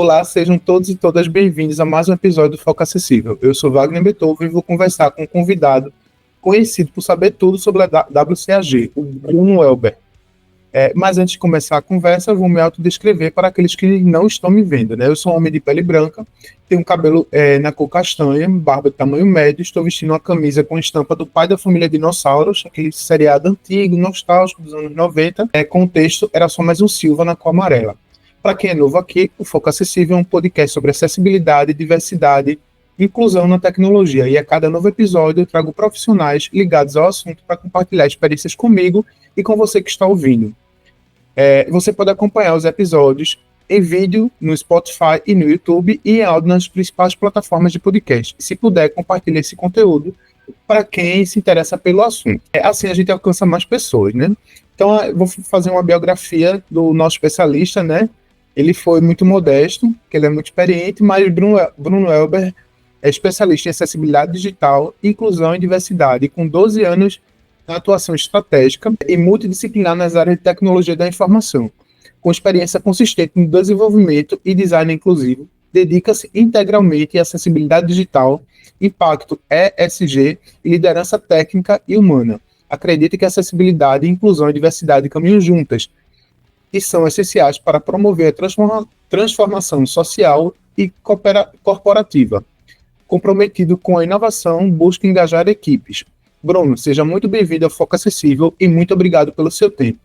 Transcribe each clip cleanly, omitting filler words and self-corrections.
Olá, sejam todos e todas bem-vindos a mais um episódio do Foco Acessível. Eu sou Wagner Beethoven e vou conversar com um convidado conhecido por saber tudo sobre a WCAG, o Bruno Elber. Mas antes de começar a conversa, eu vou me autodescrever para aqueles que não estão me vendo, né? Eu sou um homem de pele branca, tenho cabelo na cor castanha, barba de tamanho médio, estou vestindo uma camisa com estampa do pai da família Dinossauros, aquele seriado antigo, nostálgico dos anos 90, com o texto Era Só Mais um Silva na cor amarela. Para quem é novo aqui, o Foco Acessível é um podcast sobre acessibilidade, diversidade, inclusão na tecnologia. E a cada novo episódio eu trago profissionais ligados ao assunto para compartilhar experiências comigo e com você que está ouvindo. Você pode acompanhar os episódios em vídeo no Spotify e no YouTube e em áudio nas principais plataformas de podcast. Se puder, compartilhe esse conteúdo para quem se interessa pelo assunto. Assim a gente alcança mais pessoas, né? Então, eu vou fazer uma biografia do nosso especialista, né? Ele foi muito modesto, que ele é muito experiente, mas Bruno Elber é especialista em acessibilidade digital, inclusão e diversidade, com 12 anos na atuação estratégica e multidisciplinar nas áreas de tecnologia da informação. Com experiência consistente no desenvolvimento e design inclusivo, dedica-se integralmente à acessibilidade digital, impacto ESG e liderança técnica e humana. Acredita que acessibilidade, inclusão e diversidade caminham juntas e são essenciais para promover a transformação social e corporativa. Comprometido com a inovação, busca engajar equipes. Bruno, seja muito bem-vindo ao Foco Acessível e muito obrigado pelo seu tempo.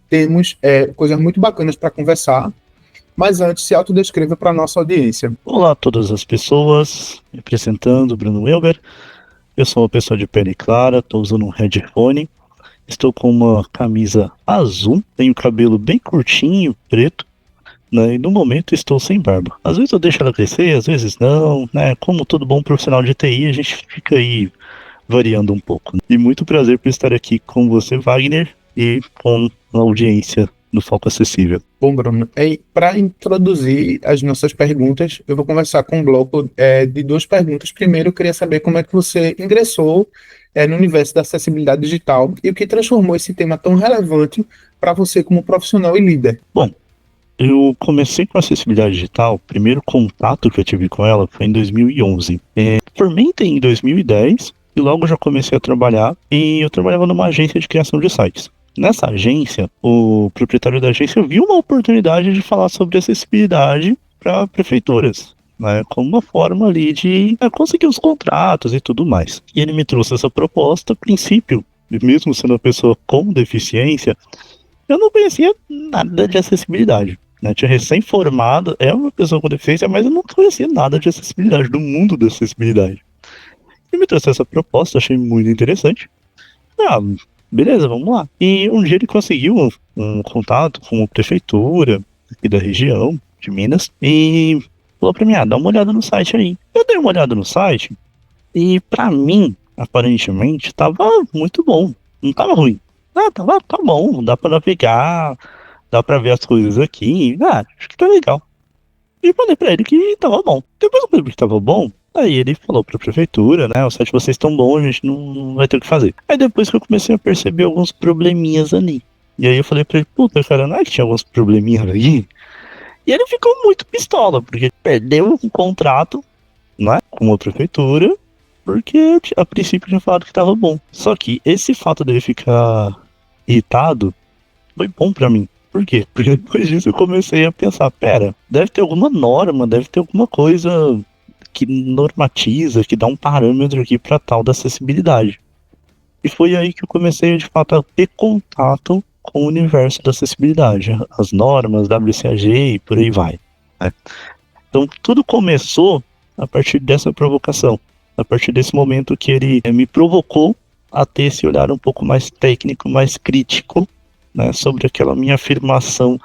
Temos coisas muito bacanas para conversar, mas antes se autodescreva para a nossa audiência. Olá a todas as pessoas, me apresentando, Bruno Elber. Eu sou uma pessoa de pele clara, estou usando um headphone, estou com uma camisa azul, tenho cabelo bem curtinho, preto, né, e no momento estou sem barba. Às vezes eu deixo ela crescer, às vezes não, né? Como todo bom profissional de TI, a gente fica aí variando um pouco. E muito prazer por estar aqui com você, Wagner, e com a audiência do Foco Acessível. Bom, Bruno, para introduzir as nossas perguntas, eu vou conversar com um bloco de duas perguntas. Primeiro, eu queria saber como é que você ingressou no universo da acessibilidade digital e o que transformou esse tema tão relevante para você como profissional e líder. Bom, eu comecei com acessibilidade digital, o primeiro contato que eu tive com ela foi em 2011. Formei em 2010 e logo já comecei a trabalhar, e eu trabalhava numa agência de criação de sites. Nessa agência, o proprietário da agência viu uma oportunidade de falar sobre acessibilidade para prefeituras, né, como uma forma ali de conseguir os contratos e tudo mais. E ele me trouxe essa proposta. A princípio, mesmo sendo uma pessoa com deficiência, eu não conhecia nada de acessibilidade, né? Tinha recém-formado, é uma pessoa com deficiência, mas eu não conhecia nada de acessibilidade, do mundo da acessibilidade. Ele me trouxe essa proposta, achei muito interessante. Beleza, vamos lá. E um dia ele conseguiu um contato com a prefeitura aqui da região de Minas e falou pra mim, dá uma olhada no site aí. Eu dei uma olhada no site e pra mim, aparentemente, tava muito bom. Não tava ruim. Tá bom, dá pra navegar, dá pra ver as coisas aqui. Acho que tá legal. E falei pra ele que tava bom. Depois eu falei que tava bom. Aí ele falou pra prefeitura, né, o site de vocês tão bom, a gente não vai ter o que fazer. Aí depois que eu comecei a perceber alguns probleminhas ali. E aí eu falei pra ele, puta, cara, não é que tinha alguns probleminhas ali? E ele ficou muito pistola, porque perdeu um contrato, né, com a prefeitura, porque a princípio tinha falado que tava bom. Só que esse fato dele ficar irritado foi bom pra mim. Por quê? Porque depois disso eu comecei a pensar, deve ter alguma norma, deve ter alguma coisa que normatiza, que dá um parâmetro aqui para tal da acessibilidade. E foi aí que eu comecei, de fato, a ter contato com o universo da acessibilidade, as normas, WCAG e por aí vai, né? Então, tudo começou a partir dessa provocação, a partir desse momento que ele me provocou a ter esse olhar um pouco mais técnico, mais crítico, né, sobre aquela minha afirmação,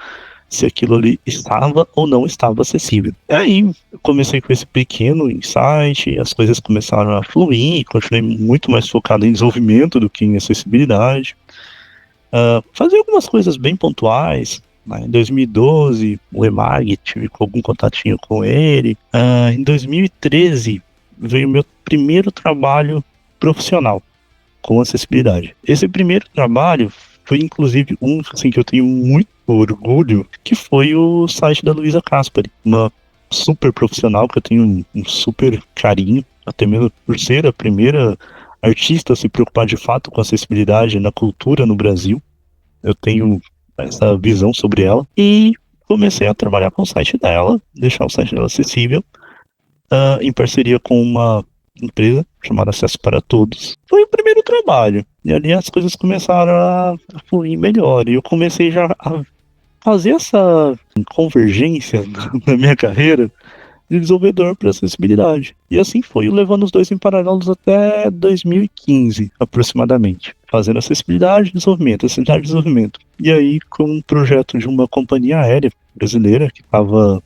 se aquilo ali estava ou não estava acessível. E aí, eu comecei com esse pequeno insight, as coisas começaram a fluir, continuei muito mais focado em desenvolvimento do que em acessibilidade. Fazia algumas coisas bem pontuais, né? Em 2012, o EMAG, tive algum contatinho com ele. Em 2013, veio o meu primeiro trabalho profissional com acessibilidade. Esse primeiro trabalho foi inclusive um assim, que eu tenho muito orgulho, que foi o site da Luísa Caspari, uma super profissional, que eu tenho um super carinho, até mesmo por ser a primeira artista a se preocupar de fato com acessibilidade na cultura no Brasil. Eu tenho essa visão sobre ela e comecei a trabalhar com o site dela, deixar o site dela acessível, em parceria com uma empresa chamada Acesso para Todos. Foi o primeiro trabalho. E ali as coisas começaram a fluir melhor. E eu comecei já a fazer essa convergência na minha carreira de desenvolvedor para acessibilidade. E assim foi, levando os dois em paralelos até 2015, aproximadamente. Fazendo acessibilidade e desenvolvimento, acessibilidade e desenvolvimento. E aí, com um projeto de uma companhia aérea brasileira que estava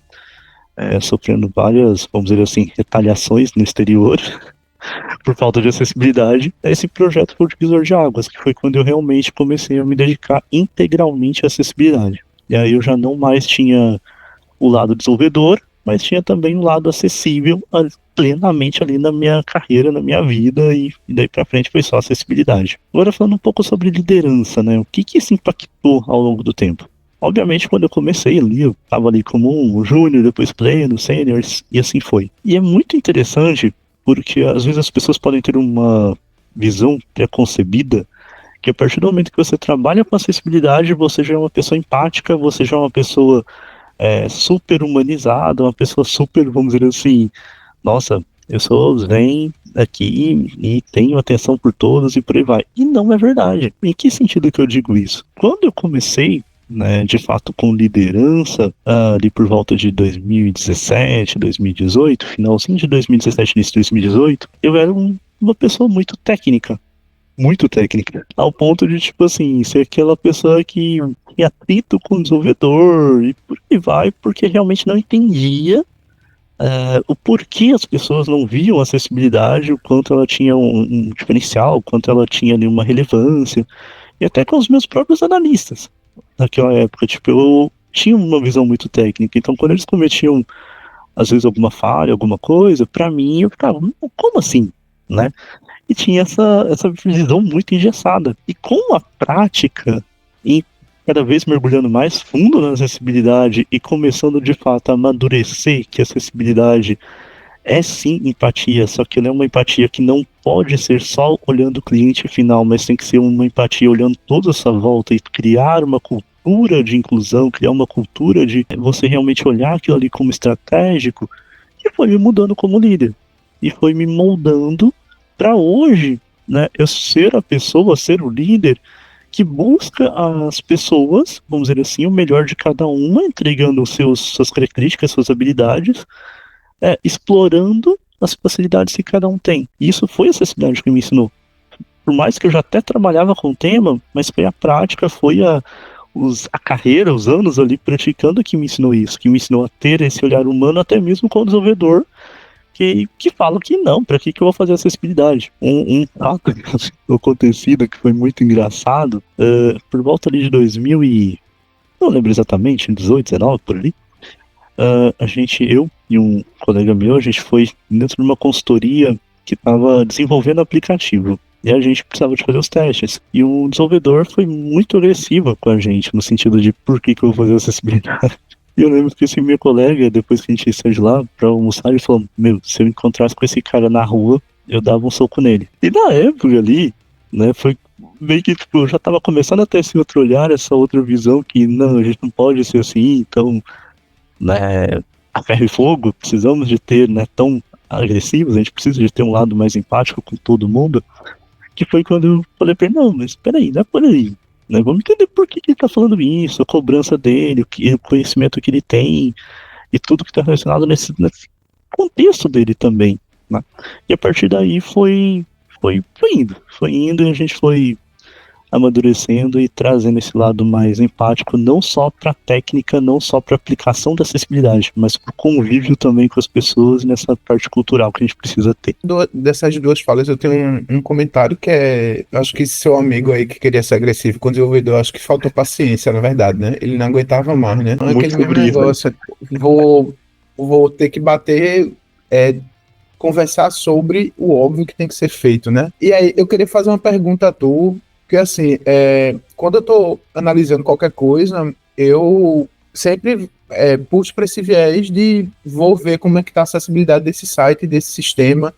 sofrendo várias, vamos dizer assim, retaliações no exterior por falta de acessibilidade, esse projeto foi o divisor de águas, que foi quando eu realmente comecei a me dedicar integralmente à acessibilidade. E aí eu já não mais tinha o lado desenvolvedor, mas tinha também o lado acessível plenamente ali na minha carreira, na minha vida, e daí pra frente foi só acessibilidade. Agora falando um pouco sobre liderança, né? O que isso impactou ao longo do tempo? Obviamente, quando eu comecei ali, eu estava ali como um júnior, depois pleno, sênior, e assim foi. E é muito interessante, porque às vezes as pessoas podem ter uma visão preconcebida, que a partir do momento que você trabalha com acessibilidade, você já é uma pessoa empática, você já é uma pessoa super humanizada, uma pessoa super, vamos dizer assim, nossa, eu sou zen aqui e tenho atenção por todos e por aí vai. E não é verdade. Em que sentido que eu digo isso? Quando eu comecei, né, de fato com liderança, ali por volta de 2017, 2018, finalzinho de 2017, início de 2018, eu era uma pessoa muito técnica, ao ponto de, tipo assim, ser aquela pessoa que tinha atrito com o desenvolvedor e por aí vai, porque realmente não entendia o porquê as pessoas não viam a acessibilidade, o quanto ela tinha um diferencial, o quanto ela tinha ali uma relevância, e até com os meus próprios analistas naquela época, tipo, eu tinha uma visão muito técnica, então quando eles cometiam, às vezes, alguma falha, alguma coisa, pra mim, eu ficava, como assim, né? E tinha essa visão muito engessada. E com a prática, e cada vez mergulhando mais fundo na acessibilidade e começando de fato a amadurecer que a acessibilidade é sim empatia, só que ela é uma empatia que não pode ser só olhando o cliente final, mas tem que ser uma empatia olhando toda essa volta e criar uma cultura de inclusão, criar uma cultura de você realmente olhar aquilo ali como estratégico, que foi me mudando como líder. E foi me moldando para hoje, né, eu ser a pessoa, ser o líder que busca as pessoas, vamos dizer assim, o melhor de cada uma, entregando suas características, suas habilidades, explorando as facilidades que cada um tem. E isso foi a acessibilidade que me ensinou. Por mais que eu já até trabalhava com o tema, mas foi a prática, foi a carreira, os anos ali praticando que me ensinou isso, que me ensinou a ter esse olhar humano até mesmo com o desenvolvedor, que falam que não, para que eu vou fazer acessibilidade? Um fato acontecido que foi muito engraçado, por volta ali de 2000 e... não lembro exatamente, 18, 19, por ali, eu e um colega meu, a gente foi dentro de uma consultoria que estava desenvolvendo aplicativo. E a gente precisava de fazer os testes. E o desenvolvedor foi muito agressivo com a gente, no sentido de por que eu vou fazer acessibilidade. E eu lembro que esse meu colega, depois que a gente saiu de lá pra almoçar, ele falou, se eu encontrasse com esse cara na rua, eu dava um soco nele. E na época ali, né, foi meio que, tipo, eu já tava começando a ter esse outro olhar, essa outra visão que, não, a gente não pode ser assim, então, né, a ferro e fogo, precisamos de ter, né, tão agressivos, a gente precisa de ter um lado mais empático com todo mundo, que foi quando eu falei pra ele, não, mas peraí, não é por aí, né, vamos entender por que ele tá falando isso, a cobrança dele, o conhecimento que ele tem, e tudo que tá relacionado nesse contexto dele também, né, e a partir daí foi indo, e a gente foi amadurecendo e trazendo esse lado mais empático, não só para a técnica, não só para a aplicação da acessibilidade, mas para o convívio também com as pessoas nessa parte cultural que a gente precisa ter. Dessas duas falas, eu tenho um comentário que acho que seu amigo aí que queria ser agressivo com o desenvolvedor, acho que faltou paciência, na verdade, né? Ele não aguentava mais, né? Então, aquele mesmo negócio, vou ter que bater, conversar sobre o óbvio que tem que ser feito, né? E aí, eu queria fazer uma pergunta a tu, porque assim, quando eu tô analisando qualquer coisa, eu sempre puxo para esse viés de vou ver como é que está a acessibilidade desse site, desse sistema,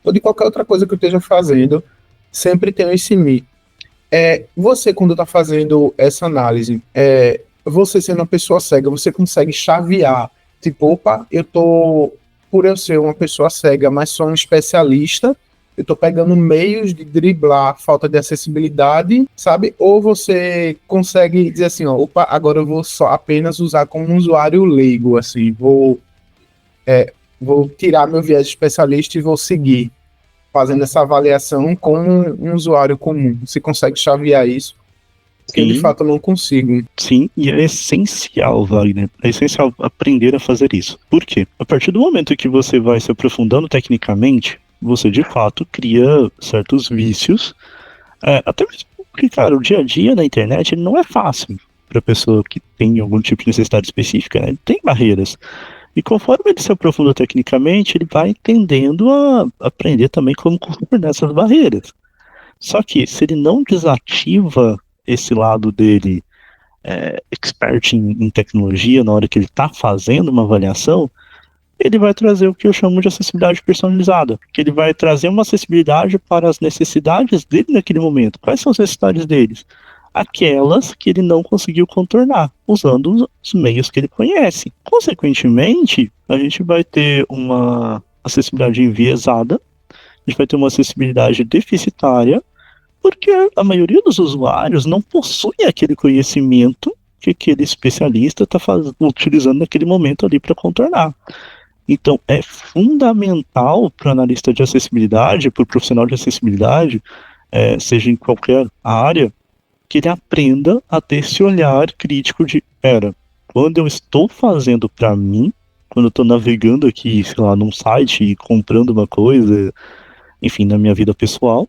ou de qualquer outra coisa que eu esteja fazendo, sempre tenho esse mito. Você, quando está fazendo essa análise, você sendo uma pessoa cega, você consegue chavear, tipo, opa, por eu ser uma pessoa cega, mas sou um especialista, eu tô pegando meios de driblar a falta de acessibilidade, sabe? Ou você consegue dizer assim, ó, opa, agora eu vou só apenas usar como um usuário leigo, assim, vou tirar meu viés de especialista e vou seguir fazendo essa avaliação como um usuário comum. Você consegue chavear isso? Porque de Sim, fato eu não consigo. sim, e é essencial, Wagner. É essencial aprender a fazer isso. Por quê? A partir do momento que você vai se aprofundando tecnicamente, você de fato cria certos vícios. Até mesmo porque, cara, o dia a dia na internet ele não é fácil para pessoa que tem algum tipo de necessidade específica, né? Ele tem barreiras. E conforme ele se aprofunda tecnicamente, ele vai entendendo a aprender também como contornar essas barreiras. Só que se ele não desativa esse lado dele, expert em tecnologia, na hora que ele está fazendo uma avaliação, ele vai trazer o que eu chamo de acessibilidade personalizada, que ele vai trazer uma acessibilidade para as necessidades dele naquele momento. Quais são as necessidades deles? Aquelas que ele não conseguiu contornar, usando os meios que ele conhece. Consequentemente, a gente vai ter uma acessibilidade enviesada, a gente vai ter uma acessibilidade deficitária, porque a maioria dos usuários não possui aquele conhecimento que aquele especialista está utilizando naquele momento ali para contornar. Então, é fundamental para o analista de acessibilidade, para o profissional de acessibilidade, seja em qualquer área, que ele aprenda a ter esse olhar crítico de, quando eu estou fazendo para mim, quando eu estou navegando aqui, sei lá, num site e comprando uma coisa, enfim, na minha vida pessoal,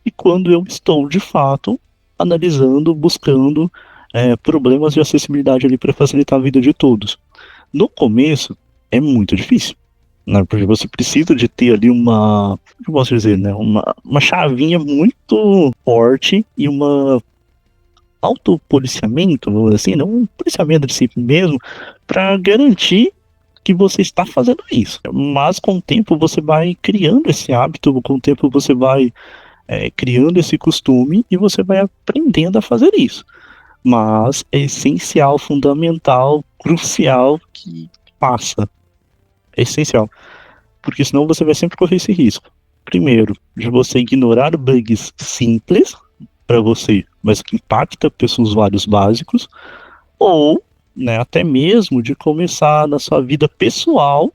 e quando eu estou, de fato, analisando, buscando problemas de acessibilidade ali para facilitar a vida de todos. No começo, é muito difícil, né? Porque você precisa de ter ali uma, como eu posso dizer, né? Uma chavinha muito forte e uma autopoliciamento, vamos dizer assim, né? Um policiamento de si mesmo, para garantir que você está fazendo isso. Mas com o tempo você vai criando esse hábito, com o tempo você vai criando esse costume e você vai aprendendo a fazer isso. Mas é essencial, fundamental, crucial que passa. É essencial. Porque senão você vai sempre correr esse risco. Primeiro, de você ignorar bugs simples para você, mas que impacta pessoas, usuários básicos, ou né, até mesmo de começar na sua vida pessoal,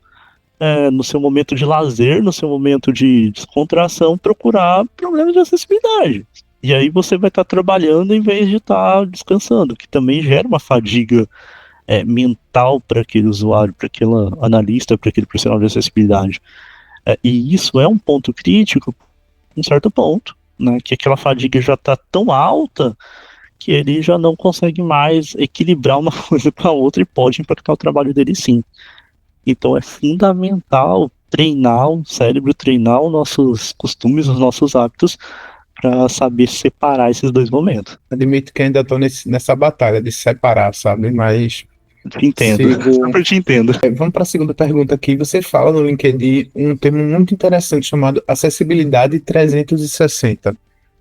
no seu momento de lazer, no seu momento de descontração, procurar problemas de acessibilidade. E aí você vai estar trabalhando em vez de estar descansando, que também gera uma fadiga mental para aquele usuário, para aquele analista, para aquele profissional de acessibilidade. E isso é um ponto crítico, um certo ponto, né, que aquela fadiga já está tão alta que ele já não consegue mais equilibrar uma coisa com a outra e pode impactar o trabalho dele sim. Então é fundamental treinar o cérebro, treinar os nossos costumes, os nossos hábitos, para saber separar esses dois momentos. Admito que ainda estou nessa batalha de separar, sabe? Mas Te entendo, super te entendo. Vamos para a segunda pergunta aqui. Você fala no LinkedIn um termo muito interessante chamado acessibilidade 360.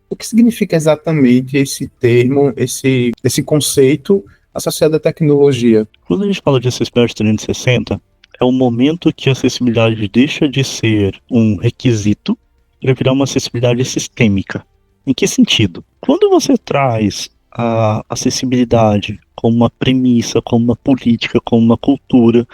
O que significa exatamente esse termo, esse conceito associado à tecnologia? Quando a gente fala de acessibilidade 360, é o momento que a acessibilidade deixa de ser um requisito para virar uma acessibilidade sistêmica. Em que sentido? Quando você traz a acessibilidade como uma premissa, como uma política, como uma cultura,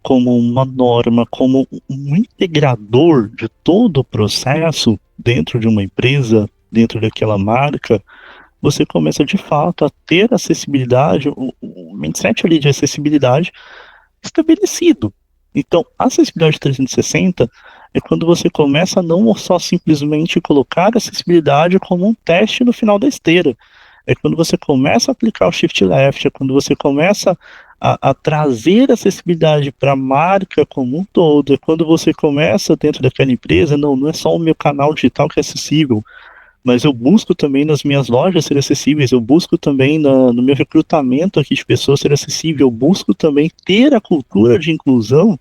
como uma norma, como um integrador de todo o processo dentro de uma empresa, dentro daquela marca, você começa de fato a ter acessibilidade, o mindset ali de acessibilidade estabelecido. Então, a acessibilidade 360 é quando você começa a não só simplesmente colocar a acessibilidade como um teste no final da esteira. É quando você começa a aplicar o shift left, é quando você começa a trazer acessibilidade para a marca como um todo, é quando você começa dentro daquela empresa, não é só o meu canal digital que é acessível, mas eu busco também nas minhas lojas ser acessíveis, eu busco também no meu recrutamento aqui de pessoas ser acessível, eu busco também ter a cultura de inclusão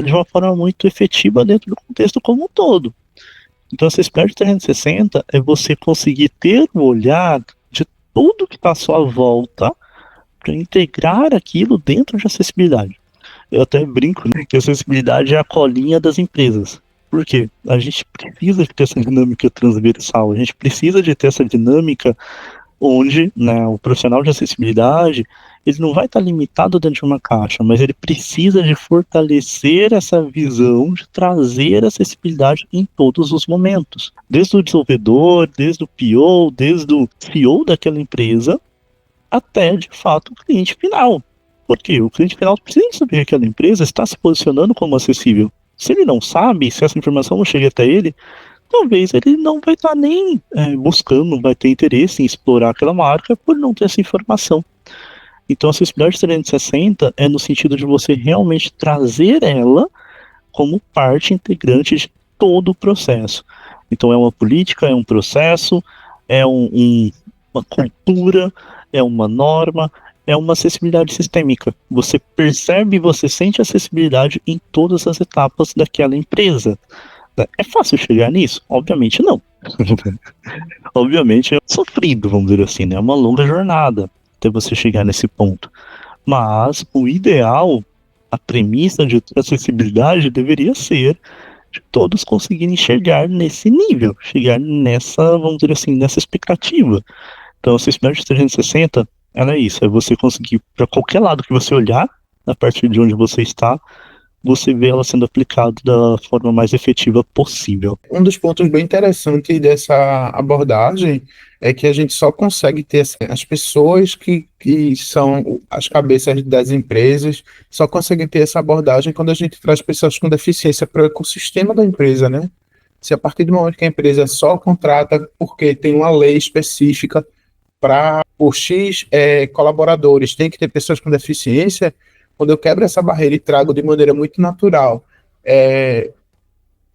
de uma forma muito efetiva dentro do contexto como um todo. Então, essa Acessibilidade 360 é você conseguir ter o olhar de tudo que está à sua volta para integrar aquilo dentro de acessibilidade. Eu até brinco, né, que a acessibilidade é a colinha das empresas. Por quê? A gente precisa de ter essa dinâmica transversal, a gente precisa de ter essa dinâmica onde, né, o profissional de acessibilidade ele não vai estar limitado dentro de uma caixa, mas ele precisa de fortalecer essa visão de trazer acessibilidade em todos os momentos. Desde o desenvolvedor, desde o PO, desde o CEO daquela empresa, até, de fato, o cliente final. Porque o cliente final precisa saber que aquela empresa está se posicionando como acessível. Se ele não sabe, se essa informação não chega até ele, talvez ele não vai estar nem buscando, não vai ter interesse em explorar aquela marca por não ter essa informação. Então, a acessibilidade 360 é no sentido de você realmente trazer ela como parte integrante de todo o processo. Então, é uma política, é um processo, é uma cultura, é uma norma, é uma acessibilidade sistêmica. Você percebe, você sente acessibilidade em todas as etapas daquela empresa. É fácil chegar nisso? Obviamente não. Obviamente é sofrido, vamos dizer assim, né? É uma longa jornada até você chegar nesse ponto. Mas o ideal, a premissa de acessibilidade deveria ser de todos conseguirem chegar nesse nível, chegar nessa, vamos dizer assim, nessa expectativa. Então, a acessibilidade 360, ela é isso, é você conseguir, para qualquer lado que você olhar, a partir de onde você está, você vê ela sendo aplicada da forma mais efetiva possível. Um dos pontos bem interessantes dessa abordagem é que a gente só consegue ter as pessoas que são as cabeças das empresas, só conseguem ter essa abordagem quando a gente traz pessoas com deficiência para o ecossistema da empresa, né? Se a partir do momento que a empresa só contrata porque tem uma lei específica para por X colaboradores, tem que ter pessoas com deficiência, quando eu quebro essa barreira e trago de maneira muito natural,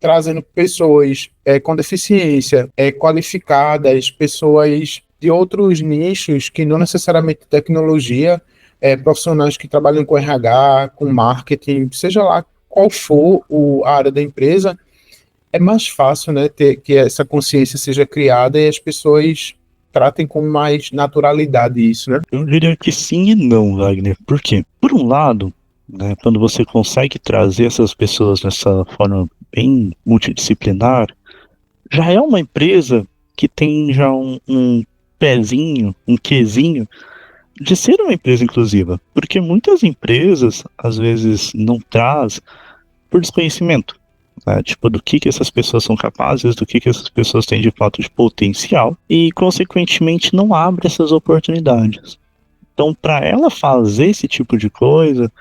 trazendo pessoas com deficiência, qualificadas, pessoas de outros nichos que não necessariamente tecnologia, profissionais que trabalham com RH, com marketing, seja lá qual for a área da empresa, é mais fácil, né, ter que essa consciência seja criada e as pessoas tratem com mais naturalidade isso, né? Eu diria que sim e não, Wagner. Por quê? Por um lado, né, quando você consegue trazer essas pessoas dessa forma bem multidisciplinar, já é uma empresa que tem já um pezinho, um quezinho de ser uma empresa inclusiva. Porque muitas empresas, às vezes, não traz por desconhecimento. Né, tipo, do que essas pessoas são capazes, do que essas pessoas têm de fato de potencial, e consequentemente não abre essas oportunidades. Então, para ela fazer esse tipo de coisa,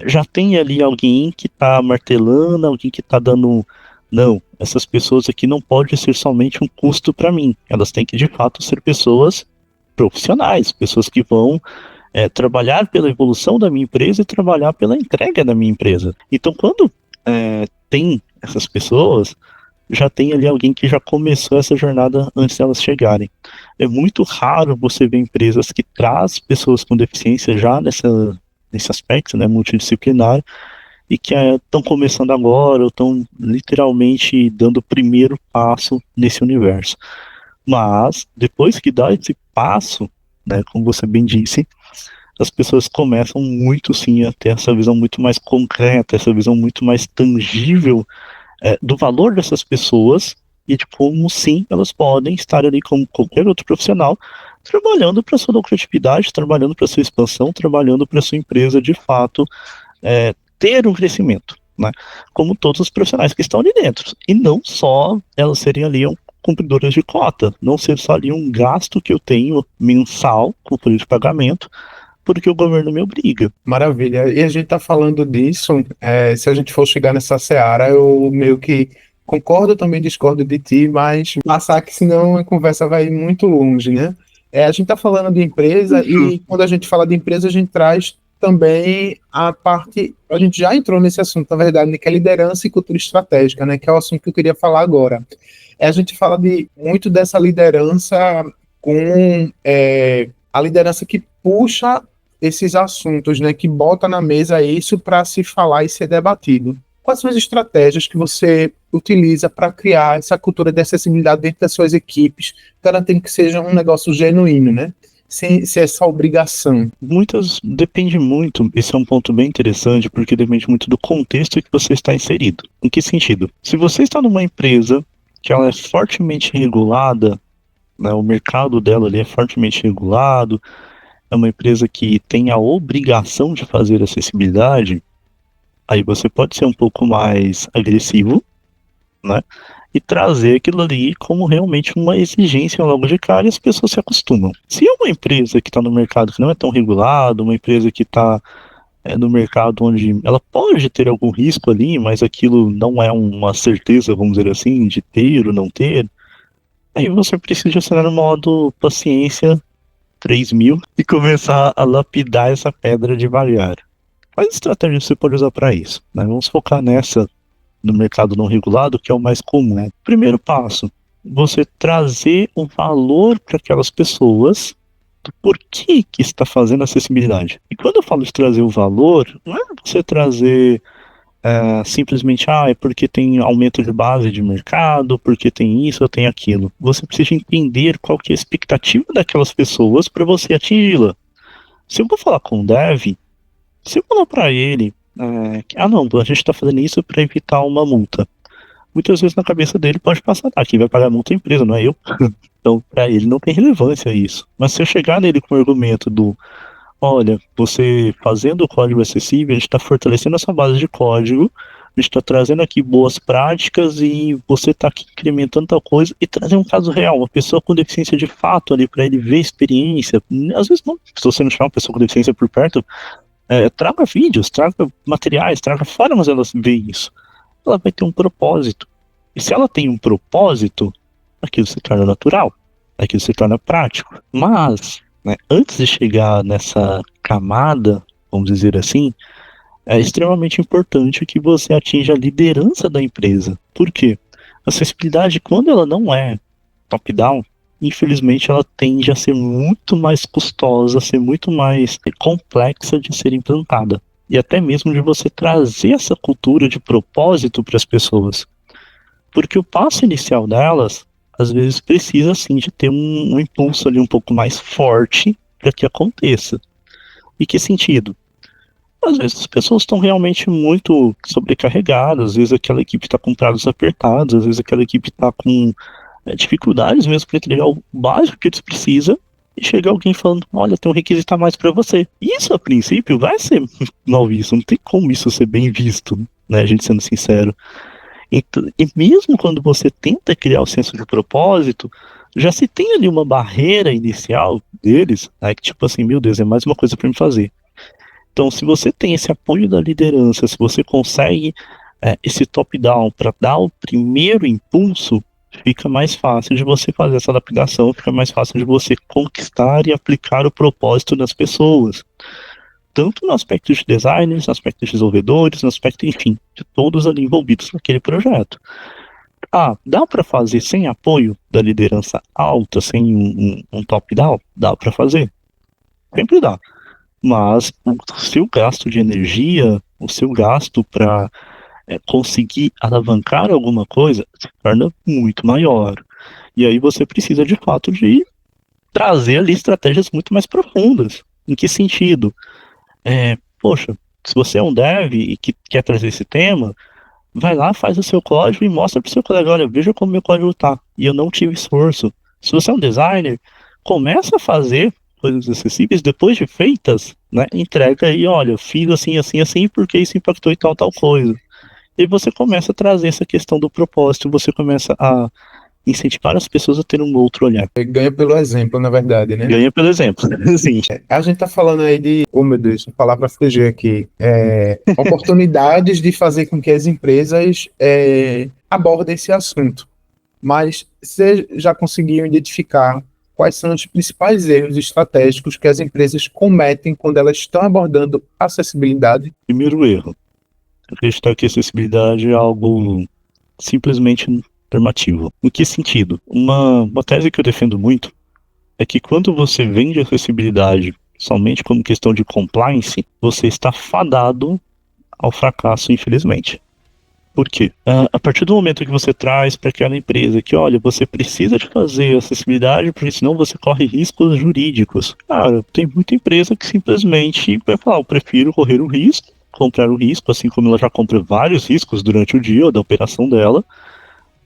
já tem ali alguém que está martelando, alguém que está dando. Não, essas pessoas aqui não podem ser somente um custo para mim. Elas têm que de fato ser pessoas profissionais, pessoas que vão trabalhar pela evolução da minha empresa e trabalhar pela entrega da minha empresa. Então, quando tem essas pessoas, já tem ali alguém que já começou essa jornada antes de elas chegarem. É muito raro você ver empresas que traz pessoas com deficiência já nesse aspecto, né, multidisciplinar, e que estão começando agora, ou estão literalmente dando o primeiro passo nesse universo. Mas, depois que dá esse passo, né, como você bem disse, as pessoas começam muito sim a ter essa visão muito mais concreta, essa visão muito mais tangível do valor dessas pessoas e de como sim elas podem estar ali como qualquer outro profissional, trabalhando para sua lucratividade, trabalhando para sua expansão, trabalhando para sua empresa de fato ter um crescimento, né? Como todos os profissionais que estão ali dentro. E não só elas serem ali cumpridoras de cota, não ser só ali um gasto que eu tenho mensal com folha de pagamento, porque o governo me obriga. Maravilha. E a gente está falando disso, se a gente for chegar nessa seara, eu meio que concordo, também discordo de ti, mas passar que senão a conversa vai muito longe, né? A gente está falando de empresa e quando a gente fala de empresa, a gente traz também a parte, a gente já entrou nesse assunto, na verdade, né, que é liderança e cultura estratégica, né, que é o assunto que eu queria falar agora. A gente fala muito dessa liderança com a liderança que puxa esses assuntos, né, que bota na mesa isso para se falar e ser debatido. Quais são as estratégias que você utiliza para criar essa cultura de acessibilidade dentro das suas equipes, garantindo que seja um negócio genuíno, né? Sem essa obrigação? Depende muito, esse é um ponto bem interessante, porque depende muito do contexto em que você está inserido. Em que sentido? Se você está numa empresa que ela é fortemente regulada, né, o mercado dela ali é fortemente regulado, é uma empresa que tem a obrigação de fazer acessibilidade, aí você pode ser um pouco mais agressivo, né? E trazer aquilo ali como realmente uma exigência logo de cara e as pessoas se acostumam. Se é uma empresa que está no mercado que não é tão regulado, uma empresa que está no mercado onde ela pode ter algum risco ali, mas aquilo não é uma certeza, vamos dizer assim, de ter ou não ter, aí você precisa acionar no modo paciência 3000 e começar a lapidar essa pedra devagar. Quais estratégias você pode usar para isso? Né? Vamos focar nessa no mercado não regulado, que é o mais comum. Né? Primeiro passo, você trazer um valor para aquelas pessoas do porquê que está fazendo acessibilidade. E quando eu falo de trazer o valor, não é você trazer simplesmente, é porque tem aumento de base de mercado, porque tem isso ou tem aquilo. Você precisa entender qual que é a expectativa daquelas pessoas para você atingi-la. Se eu vou falar com o dev, se eu falar para ele, não, a gente está fazendo isso para evitar uma multa. Muitas vezes na cabeça dele pode passar, quem vai pagar a multa é a empresa, não é eu. Então, para ele não tem relevância isso. Mas se eu chegar nele com o argumento do, olha, você fazendo o código acessível, a gente está fortalecendo essa base de código, a gente está trazendo aqui boas práticas e você está aqui incrementando tal coisa e trazer um caso real, uma pessoa com deficiência de fato ali para ele ver experiência. Às vezes não, se você não chamar uma pessoa com deficiência por perto, traga vídeos, traga materiais, traga formas dela ver isso. Ela vai ter um propósito. E se ela tem um propósito, aquilo se torna natural, aquilo se torna prático. Mas, né, antes de chegar nessa camada, vamos dizer assim, é extremamente importante que você atinja a liderança da empresa. Por quê? A acessibilidade, quando ela não é top-down, infelizmente ela tende a ser muito mais custosa, a ser muito mais complexa de ser implantada. E até mesmo de você trazer essa cultura de propósito para as pessoas. Porque o passo inicial delas, às vezes, precisa sim de ter um impulso ali um pouco mais forte para que aconteça. E que sentido? Às vezes as pessoas estão realmente muito sobrecarregadas, às vezes aquela equipe está com prazos apertados, às vezes aquela equipe está com dificuldades mesmo para entregar o básico que eles precisam, e chega alguém falando, olha, tem um requisito a mais para você. Isso, a princípio, vai ser mal visto, não tem como isso ser bem visto, né, a gente sendo sincero. E mesmo quando você tenta criar o senso de propósito, já se tem ali uma barreira inicial deles, né, que tipo assim, meu Deus, é mais uma coisa para me fazer. Então, se você tem esse apoio da liderança, se você consegue esse top-down para dar o primeiro impulso, fica mais fácil de você fazer essa adaptação, fica mais fácil de você conquistar e aplicar o propósito das pessoas. Tanto no aspecto de designers, no aspecto de desenvolvedores, no aspecto, enfim, de todos ali envolvidos naquele projeto. Dá para fazer sem apoio da liderança alta, sem um top-down? Dá para fazer. Sempre dá. Mas o seu gasto de energia, o seu gasto para conseguir alavancar alguma coisa se torna muito maior. E aí você precisa de fato de trazer ali estratégias muito mais profundas. Em que sentido? Poxa, se você é um dev e que quer trazer esse tema, vai lá, faz o seu código e mostra para o seu colega, olha, veja como meu código está. E eu não tive esforço. Se você é um designer, começa a fazer coisas acessíveis depois de feitas, né? Entrega aí, olha, fiz assim, assim, assim, porque isso impactou em tal coisa. E você começa a trazer essa questão do propósito, você começa a incentivar as pessoas a ter um outro olhar. Ganha pelo exemplo, na verdade, né? Ganha pelo exemplo, sim. A gente tá falando aí de, oh meu Deus, a palavra fugir aqui, oportunidades de fazer com que as empresas abordem esse assunto. Mas você já conseguiu identificar quais são os principais erros estratégicos que as empresas cometem quando elas estão abordando acessibilidade? Primeiro erro, acreditar que acessibilidade é algo simplesmente normativo. Em que sentido? Uma tese que eu defendo muito é que quando você vende acessibilidade somente como questão de compliance, você está fadado ao fracasso, infelizmente. Por quê? A partir do momento que você traz para aquela empresa que, olha, você precisa de fazer acessibilidade, porque senão você corre riscos jurídicos. Cara, tem muita empresa que simplesmente vai falar, eu prefiro correr o risco, comprar o risco, assim como ela já compra vários riscos durante o dia da operação dela,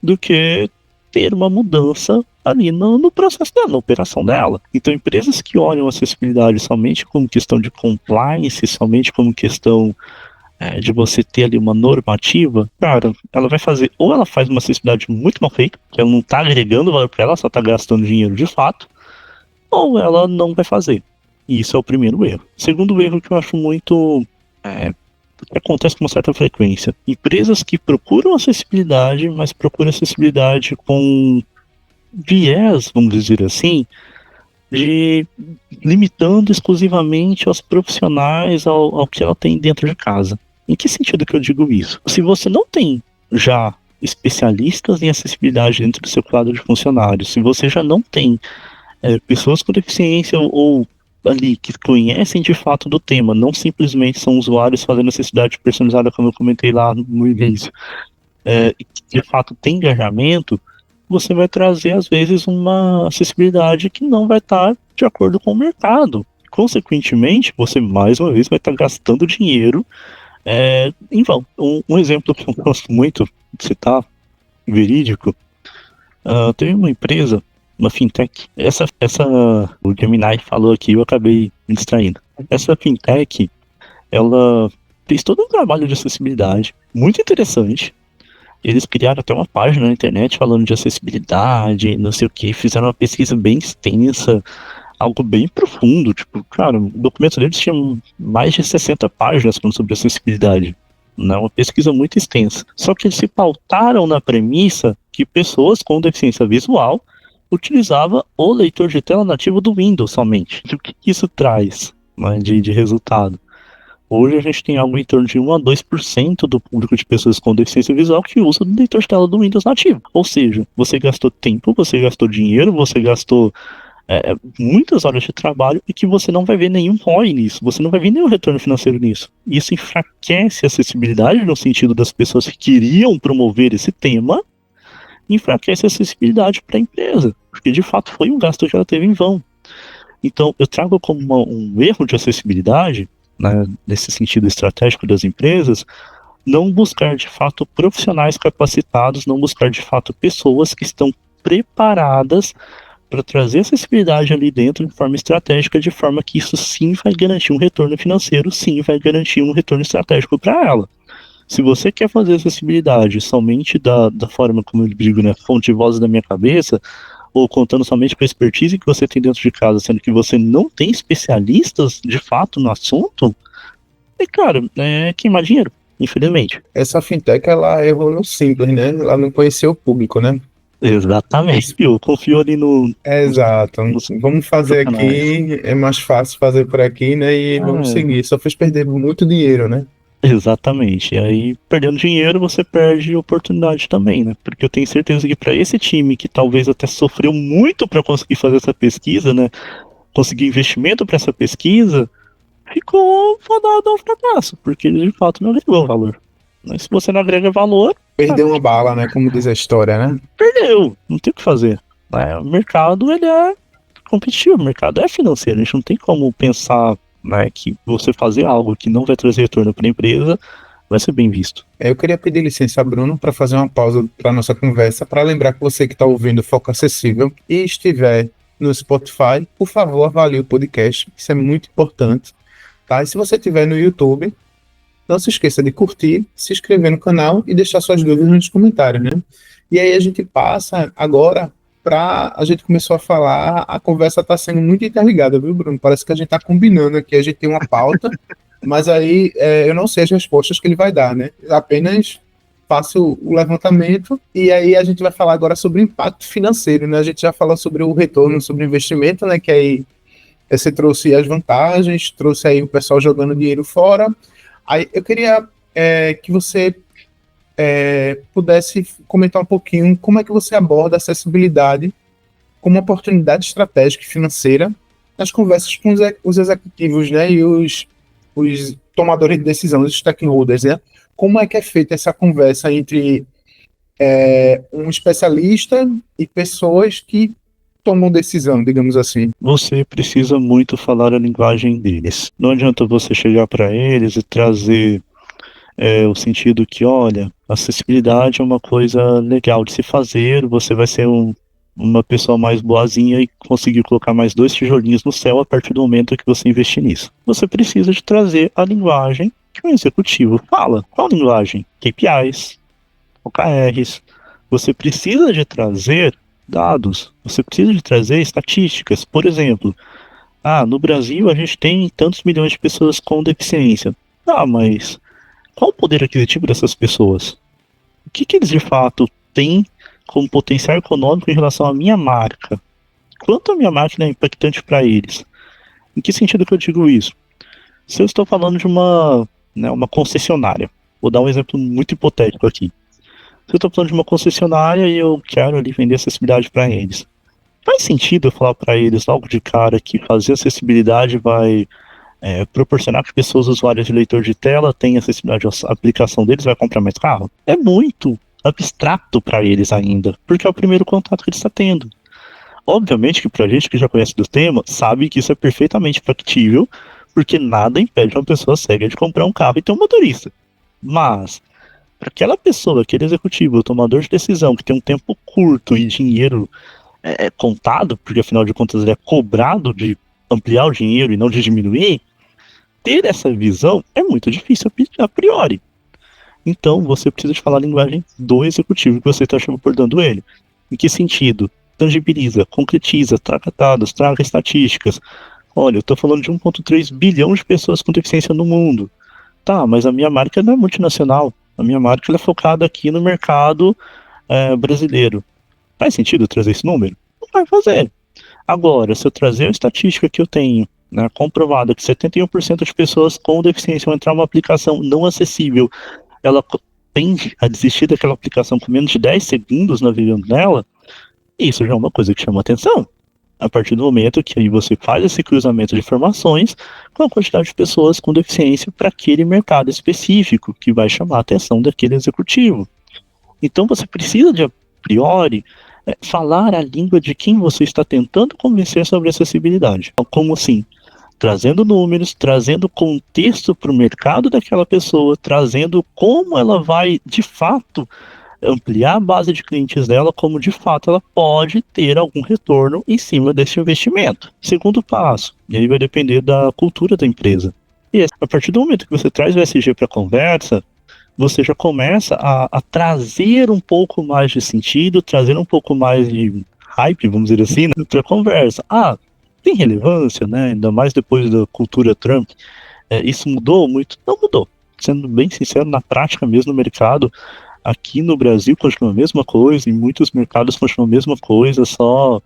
do que ter uma mudança ali no processo dela, na operação dela. Então, empresas que olham a acessibilidade somente como questão de compliance, somente como questão de você ter ali uma normativa, cara, ela vai fazer, ou ela faz uma acessibilidade muito mal feita, que ela não está agregando valor para ela, só está gastando dinheiro de fato, ou ela não vai fazer. E isso é o primeiro erro. Segundo erro que eu acho muito que acontece com uma certa frequência. Empresas que procuram acessibilidade, mas procuram acessibilidade com viés, vamos dizer assim, de limitando exclusivamente aos profissionais ao que ela tem dentro de casa. Em que sentido que eu digo isso? Se você não tem já especialistas em acessibilidade dentro do seu quadro de funcionários, se você já não tem pessoas com deficiência ou ali que conhecem de fato do tema, não simplesmente são usuários fazendo necessidade personalizada, como eu comentei lá no início, e que de fato tem engajamento, você vai trazer às vezes uma acessibilidade que não vai estar de acordo com o mercado. Consequentemente, você mais uma vez vai estar gastando dinheiro em vão. Um exemplo que eu gosto muito de citar, verídico, teve uma empresa, uma fintech, o Gemini falou aqui, eu acabei me distraindo. Essa fintech, ela fez todo um trabalho de acessibilidade, muito interessante. Eles criaram até uma página na internet falando de acessibilidade, não sei o que, fizeram uma pesquisa bem extensa, algo bem profundo, tipo, cara, o documento deles tinha mais de 60 páginas falando sobre acessibilidade, né? Uma pesquisa muito extensa. Só que eles se pautaram na premissa que pessoas com deficiência visual utilizavam o leitor de tela nativo do Windows somente. O que isso traz, né, de resultado? Hoje a gente tem algo em torno de 1 a 2% do público de pessoas com deficiência visual que usa o leitor de tela do Windows nativo. Ou seja, você gastou tempo, você gastou dinheiro, você gastou muitas horas de trabalho e que você não vai ver nenhum ROI nisso, você não vai ver nenhum retorno financeiro nisso. Isso enfraquece a acessibilidade no sentido das pessoas que queriam promover esse tema, enfraquece a acessibilidade para a empresa, porque de fato foi um gasto que ela teve em vão. Então eu trago como um erro de acessibilidade, né, nesse sentido estratégico das empresas, não buscar de fato profissionais capacitados, não buscar de fato pessoas que estão preparadas para trazer acessibilidade ali dentro de forma estratégica, de forma que isso sim vai garantir um retorno financeiro, sim vai garantir um retorno estratégico para ela. Se você quer fazer acessibilidade somente da forma como eu digo, né, fonte de vozes da minha cabeça, ou contando somente com a expertise que você tem dentro de casa, sendo que você não tem especialistas de fato no assunto, cara, queimar dinheiro, infelizmente. Essa fintech, ela errou no simples, né? Ela não conheceu o público, né? Exatamente, eu confio ali no... Exato. Vamos fazer aqui, é mais fácil fazer por aqui, né? E vamos seguir. Só fez perder muito dinheiro, né? Exatamente. E aí, perdendo dinheiro, você perde oportunidade também, né? Porque eu tenho certeza que para esse time que talvez até sofreu muito para conseguir fazer essa pesquisa, né? Conseguir investimento para essa pesquisa, ficou fadado ao fracasso, porque ele de fato não agregou valor. Mas se você não agrega valor... Perdeu uma bala, né? Como diz a história, né? Perdeu. Não tem o que fazer. O mercado, ele é competitivo, o mercado é financeiro. A gente não tem como pensar, né, que você fazer algo que não vai trazer retorno para a empresa vai ser bem visto. Eu queria pedir licença, Bruno, para fazer uma pausa para nossa conversa, para lembrar que você que está ouvindo Foco Acessível e estiver no Spotify, por favor, avalie o podcast, isso é muito importante, tá? E se você estiver no YouTube, não se esqueça de curtir, se inscrever no canal e deixar suas dúvidas nos comentários, né? E aí a gente passa agora para... A gente começou a falar, a conversa está sendo muito interligada, viu, Bruno? Parece que a gente está combinando aqui, a gente tem uma pauta, mas aí eu não sei as respostas que ele vai dar, né? Apenas faça o levantamento, e aí a gente vai falar agora sobre o impacto financeiro, né? A gente já falou sobre o retorno, sobre o investimento, né? Que aí você trouxe as vantagens, trouxe aí o pessoal jogando dinheiro fora. Aí eu queria que você pudesse comentar um pouquinho como é que você aborda a acessibilidade como oportunidade estratégica e financeira nas conversas com os executivos, né, e os tomadores de decisão, os stakeholders, né? Como é que é feita essa conversa entre um especialista e pessoas que tomam decisão, digamos assim? Você precisa muito falar a linguagem deles. Não adianta você chegar para eles e trazer o sentido que, olha, acessibilidade é uma coisa legal de se fazer, você vai ser uma pessoa mais boazinha e conseguir colocar mais 2 tijolinhos no céu a partir do momento que você investir nisso. Você precisa de trazer a linguagem que um executivo fala. Qual linguagem? KPIs, OKRs. Você precisa de trazer dados, você precisa de trazer estatísticas. Por exemplo, no Brasil a gente tem tantos milhões de pessoas com deficiência. Mas qual o poder aquisitivo dessas pessoas? O que eles de fato têm como potencial econômico em relação à minha marca? Quanto a minha marca é impactante para eles? Em que sentido que eu digo isso? Se eu estou falando de uma concessionária, vou dar um exemplo muito hipotético aqui. Se eu estou falando de uma concessionária e eu quero ali vender acessibilidade para eles, faz sentido eu falar para eles logo de cara que fazer acessibilidade vai proporcionar que pessoas usuárias de leitor de tela tenham acessibilidade à aplicação deles, vai comprar mais carro? É muito abstrato para eles ainda, porque é o primeiro contato que eles estão tendo. Obviamente que pra gente que já conhece do tema, sabe que isso é perfeitamente factível, porque nada impede uma pessoa cega de comprar um carro e ter um motorista. Mas, para aquela pessoa, aquele executivo, o tomador de decisão, que tem um tempo curto e dinheiro contado, porque afinal de contas ele é cobrado de ampliar o dinheiro e não de diminuir, ter essa visão é muito difícil a priori. Então, você precisa de falar a linguagem do executivo que você está abordando ele. Em que sentido? Tangibiliza, concretiza, traga dados, traga estatísticas. Olha, eu estou falando de 1,3 bilhão de pessoas com deficiência no mundo. Tá, mas a minha marca não é multinacional. A minha marca é focada aqui no mercado brasileiro. Faz sentido trazer esse número? Não vai fazer. Agora, se eu trazer a estatística que eu tenho, comprovada que 71% de pessoas com deficiência vão entrar numa aplicação não acessível, ela tende a desistir daquela aplicação com menos de 10 segundos navegando nela, isso já é uma coisa que chama atenção. A partir do momento que aí você faz esse cruzamento de informações com a quantidade de pessoas com deficiência para aquele mercado específico, que vai chamar a atenção daquele executivo. Então você precisa de, a priori, falar a língua de quem você está tentando convencer sobre acessibilidade. Como assim? Trazendo números, trazendo contexto para o mercado daquela pessoa, trazendo como ela vai, de fato, ampliar a base de clientes dela, como de fato ela pode ter algum retorno em cima desse investimento. Segundo passo, e aí vai depender da cultura da empresa. E a partir do momento que você traz o ESG para a conversa, você já começa a trazer um pouco mais de sentido, trazer um pouco mais de hype, vamos dizer assim, para a conversa. Tem relevância, né? Ainda mais depois da cultura Trump. Isso mudou muito? Não mudou. Sendo bem sincero, na prática mesmo no mercado, aqui no Brasil continua a mesma coisa, em muitos mercados continua a mesma coisa, só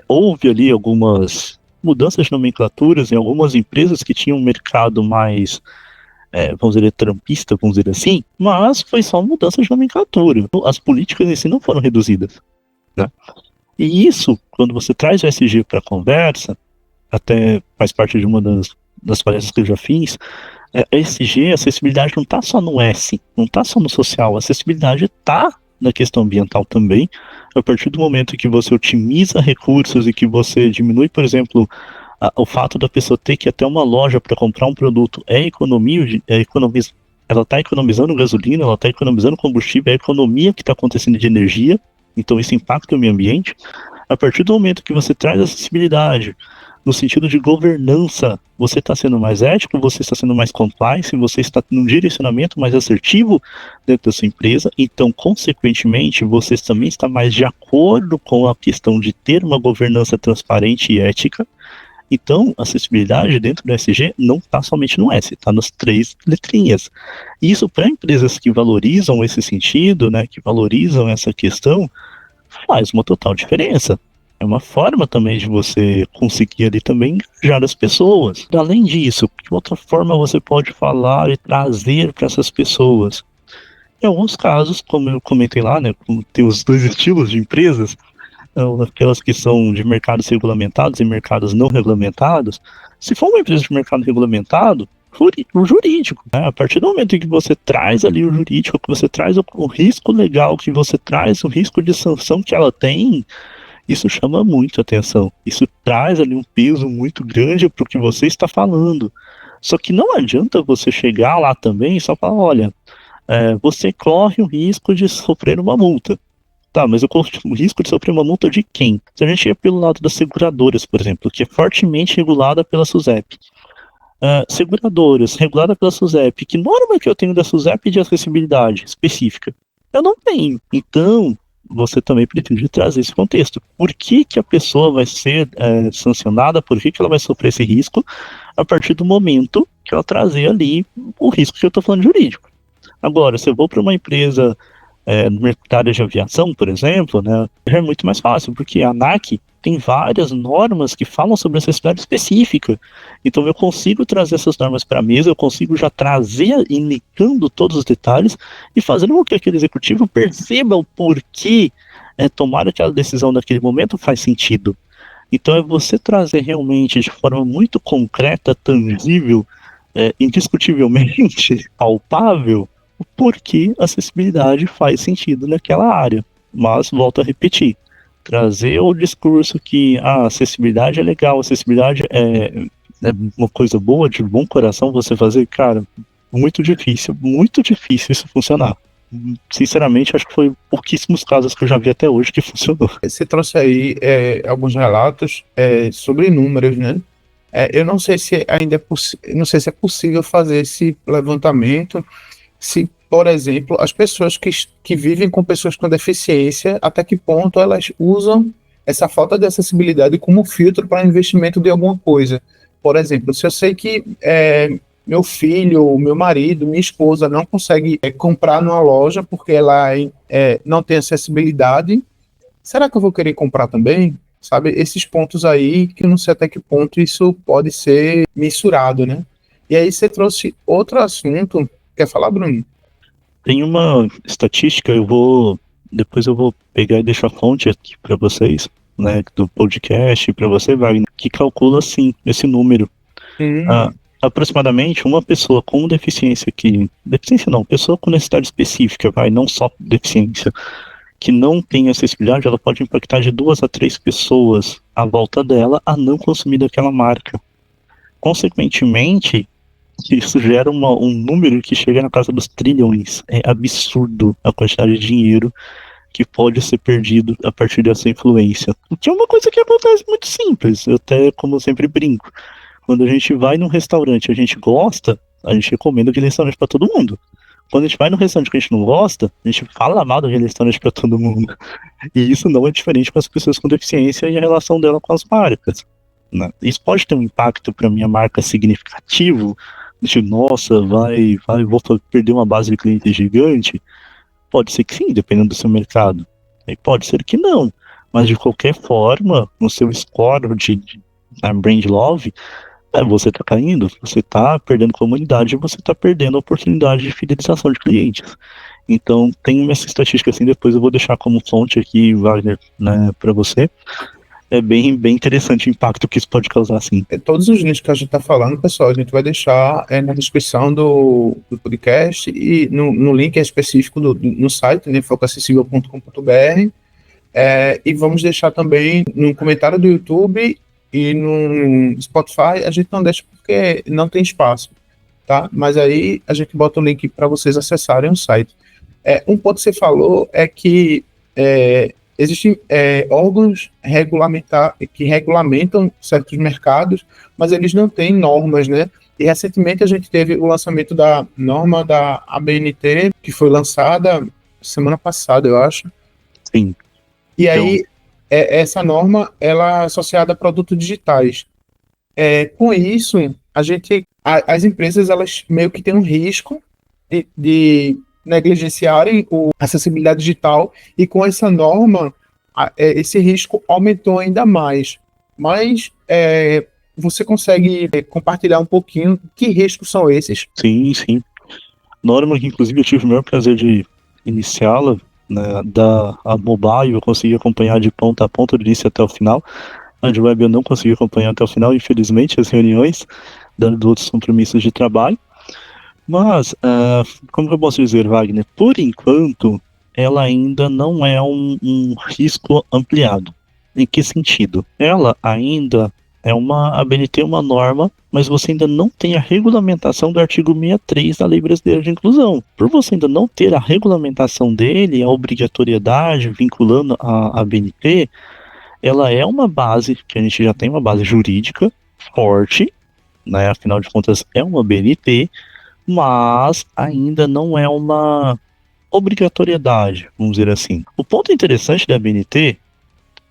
houve ali algumas mudanças de nomenclaturas em algumas empresas que tinham um mercado mais, vamos dizer, trumpista, vamos dizer assim, mas foi só mudança de nomenclatura. As políticas em si não foram reduzidas, né? E isso, quando você traz o ESG para a conversa, até faz parte de uma das palestras que eu já fiz, ESG, acessibilidade não está só no S, não está só no social, a acessibilidade está na questão ambiental também. A partir do momento que você otimiza recursos e que você diminui, por exemplo, o fato da pessoa ter que ir até uma loja para comprar um produto, ela está economizando gasolina, ela está economizando combustível, é a economia que está acontecendo de energia, então isso impacta o meio ambiente. A partir do momento que você traz acessibilidade, no sentido de governança, você está sendo mais ético, você está sendo mais compliance, você está num direcionamento mais assertivo dentro da sua empresa, então, consequentemente, você também está mais de acordo com a questão de ter uma governança transparente e ética. Então, acessibilidade dentro do ESG não está somente no S, está nas 3 letrinhas. E isso para empresas que valorizam esse sentido, né, que valorizam essa questão, faz uma total diferença. É uma forma também de você conseguir ali também engajar as pessoas. Além disso, que outra forma você pode falar e trazer para essas pessoas? Em alguns casos, como eu comentei lá, né, tem os 2 estilos de empresas, aquelas que são de mercados regulamentados e mercados não regulamentados. Se for uma empresa de mercado regulamentado, o jurídico, né? A partir do momento em que você traz ali o jurídico, que você traz o risco legal, que você traz o risco de sanção que ela tem, isso chama muito atenção. Isso traz ali um peso muito grande para o que você está falando. Só que não adianta você chegar lá também e só falar, olha, você corre o risco de sofrer uma multa. Tá, mas eu corro o risco de sofrer uma multa de quem? Se a gente ir pelo lado das seguradoras, por exemplo, que é fortemente regulada pela SUSEP. Seguradoras regulada pela SUSEP, que norma que eu tenho da SUSEP de acessibilidade específica? Eu não tenho. Então, você também precisa trazer esse contexto. Por que que a pessoa vai ser sancionada? Por que que ela vai sofrer esse risco? A partir do momento que ela trazer ali o risco que eu estou falando jurídico. Agora, se eu vou para uma empresa no mercado de aviação, por exemplo, né, é muito mais fácil, porque a ANAC tem várias normas que falam sobre acessibilidade específica. Então eu consigo trazer essas normas para a mesa, eu consigo já trazer, indicando todos os detalhes e fazendo com que aquele executivo perceba o porquê tomar aquela decisão naquele momento faz sentido. Então é você trazer realmente de forma muito concreta, tangível, indiscutivelmente palpável, o porquê a acessibilidade faz sentido naquela área. Mas, volto a repetir, trazer o discurso que a acessibilidade é legal, acessibilidade é uma coisa boa, de bom coração você fazer, cara, muito difícil isso funcionar. Sinceramente, acho que foi pouquíssimos casos que eu já vi até hoje que funcionou. Você trouxe aí alguns relatos sobre números, né? Eu não sei se ainda não sei se é possível fazer esse levantamento, se, por exemplo, as pessoas que vivem com pessoas com deficiência, até que ponto elas usam essa falta de acessibilidade como filtro para investimento de alguma coisa. Por exemplo, se eu sei que meu filho, meu marido, minha esposa não consegue comprar numa loja porque ela não tem acessibilidade, será que eu vou querer comprar também? Sabe, esses pontos aí que eu não sei até que ponto isso pode ser mensurado, né? E aí você trouxe outro assunto. Quer falar, Bruno? Tem uma estatística, depois eu vou pegar e deixar a fonte aqui para vocês, né, do podcast, para você, Wagner, que calcula, assim, esse número. Aproximadamente uma pessoa com deficiência pessoa com necessidade específica, não só deficiência, que não tem acessibilidade, ela pode impactar de 2 a 3 pessoas à volta dela a não consumir daquela marca. Consequentemente, isso gera um número que chega na casa dos trilhões. É absurdo a quantidade de dinheiro que pode ser perdido a partir dessa influência. O que é uma coisa que acontece muito simples. Eu até, como eu sempre brinco, quando a gente vai num restaurante e a gente gosta, a gente recomenda aquele restaurante para todo mundo. Quando a gente vai num restaurante que a gente não gosta, a gente fala mal daquele restaurante para todo mundo. E isso não é diferente com as pessoas com deficiência e a relação dela com as marcas, né? Isso pode ter um impacto para minha marca significativo, de nossa, vou perder uma base de cliente gigante. Pode ser que sim, dependendo do seu mercado. E pode ser que não. Mas de qualquer forma, no seu score de brand love, você está caindo, você está perdendo comunidade, você está perdendo a oportunidade de fidelização de clientes. Então, tem essa estatística assim, depois eu vou deixar como fonte aqui, Wagner, né, para você. É bem interessante o impacto que isso pode causar, sim. Todos os links que a gente está falando, pessoal, a gente vai deixar na descrição do podcast e no link específico no site, né, focoacessível.com.br, e vamos deixar também no comentário do YouTube e no Spotify. A gente não deixa porque não tem espaço, tá? Mas aí a gente bota o link para vocês acessarem o site. Um ponto que você falou é que existem órgãos que regulamentam certos mercados, mas eles não têm normas, né? E recentemente a gente teve o lançamento da norma da ABNT, que foi lançada semana passada, eu acho. Sim. E aí, essa norma, ela é associada a produtos digitais. Com isso, as empresas elas meio que têm um risco de negligenciarem a acessibilidade digital, e com essa norma, esse risco aumentou ainda mais. Mas você consegue compartilhar um pouquinho que riscos são esses? Sim, sim. Norma que, inclusive, eu tive o maior prazer de iniciá-la, né, a mobile, eu consegui acompanhar de ponta a ponta, do início até o final. A de web eu não consegui acompanhar até o final, infelizmente, as reuniões, dando outros compromissos de trabalho. Mas, como que eu posso dizer, Wagner? Por enquanto, ela ainda não é um risco ampliado. Em que sentido? Ela ainda a BNT é uma norma, mas você ainda não tem a regulamentação do artigo 63 da Lei Brasileira de Inclusão. Por você ainda não ter a regulamentação dele, a obrigatoriedade vinculando a BNT, ela é uma base, que a gente já tem uma base jurídica forte, né? Afinal de contas, é uma BNT, mas ainda não é uma obrigatoriedade, vamos dizer assim. O ponto interessante da BNT,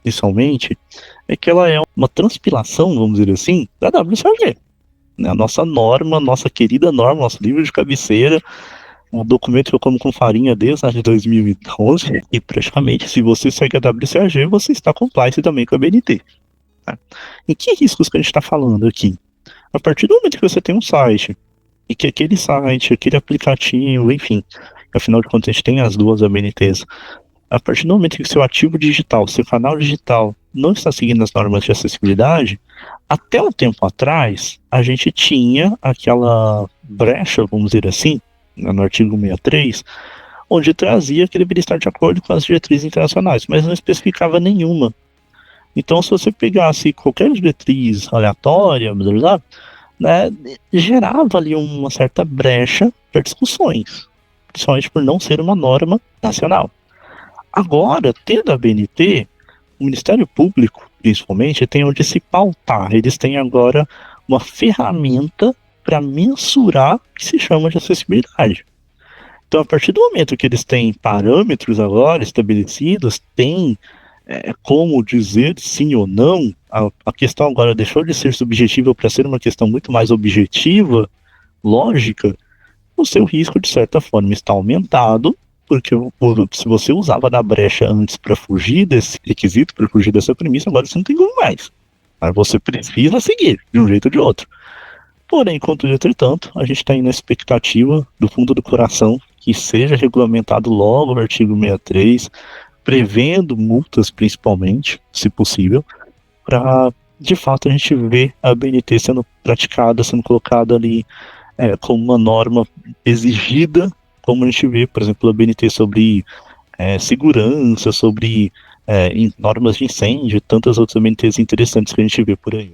inicialmente, é que ela é uma transpilação, vamos dizer assim, da WCAG. A nossa norma, nossa querida norma, nosso livro de cabeceira, um documento que eu como com farinha desde a de 2011, e praticamente, se você segue a WCAG, você está compliance também com a BNT. Tá? E que riscos que a gente está falando aqui? A partir do momento que você tem um site, e que aquele site, aquele aplicativo, enfim, afinal de contas a gente tem as duas ABNTs, a partir do momento que seu ativo digital, seu canal digital não está seguindo as normas de acessibilidade, até um tempo atrás, a gente tinha aquela brecha, vamos dizer assim, no artigo 63, onde trazia que deveria estar de acordo com as diretrizes internacionais, mas não especificava nenhuma. Então, se você pegasse qualquer diretriz aleatória, blá, blá, blá, né, gerava ali uma certa brecha para discussões, principalmente por não ser uma norma nacional. Agora, tendo a BNT, o Ministério Público, principalmente, tem onde se pautar. Eles têm agora uma ferramenta para mensurar o que se chama de acessibilidade. Então, a partir do momento que eles têm parâmetros agora estabelecidos, tem como dizer sim ou não, a questão agora deixou de ser subjetiva para ser uma questão muito mais objetiva, lógica, o seu risco, de certa forma, está aumentado, porque se você usava da brecha antes para fugir desse requisito, para fugir dessa premissa, agora você não tem como mais. Mas você precisa seguir, de um jeito ou de outro. Porém, contudo, entretanto, a gente está aí na expectativa, do fundo do coração, que seja regulamentado logo o artigo 63, prevendo multas, principalmente, se possível, para, de fato, a gente ver a BNT sendo praticada, sendo colocada ali como uma norma exigida, como a gente vê, por exemplo, a BNT sobre segurança, sobre normas de incêndio e tantas outras BNTs interessantes que a gente vê por aí.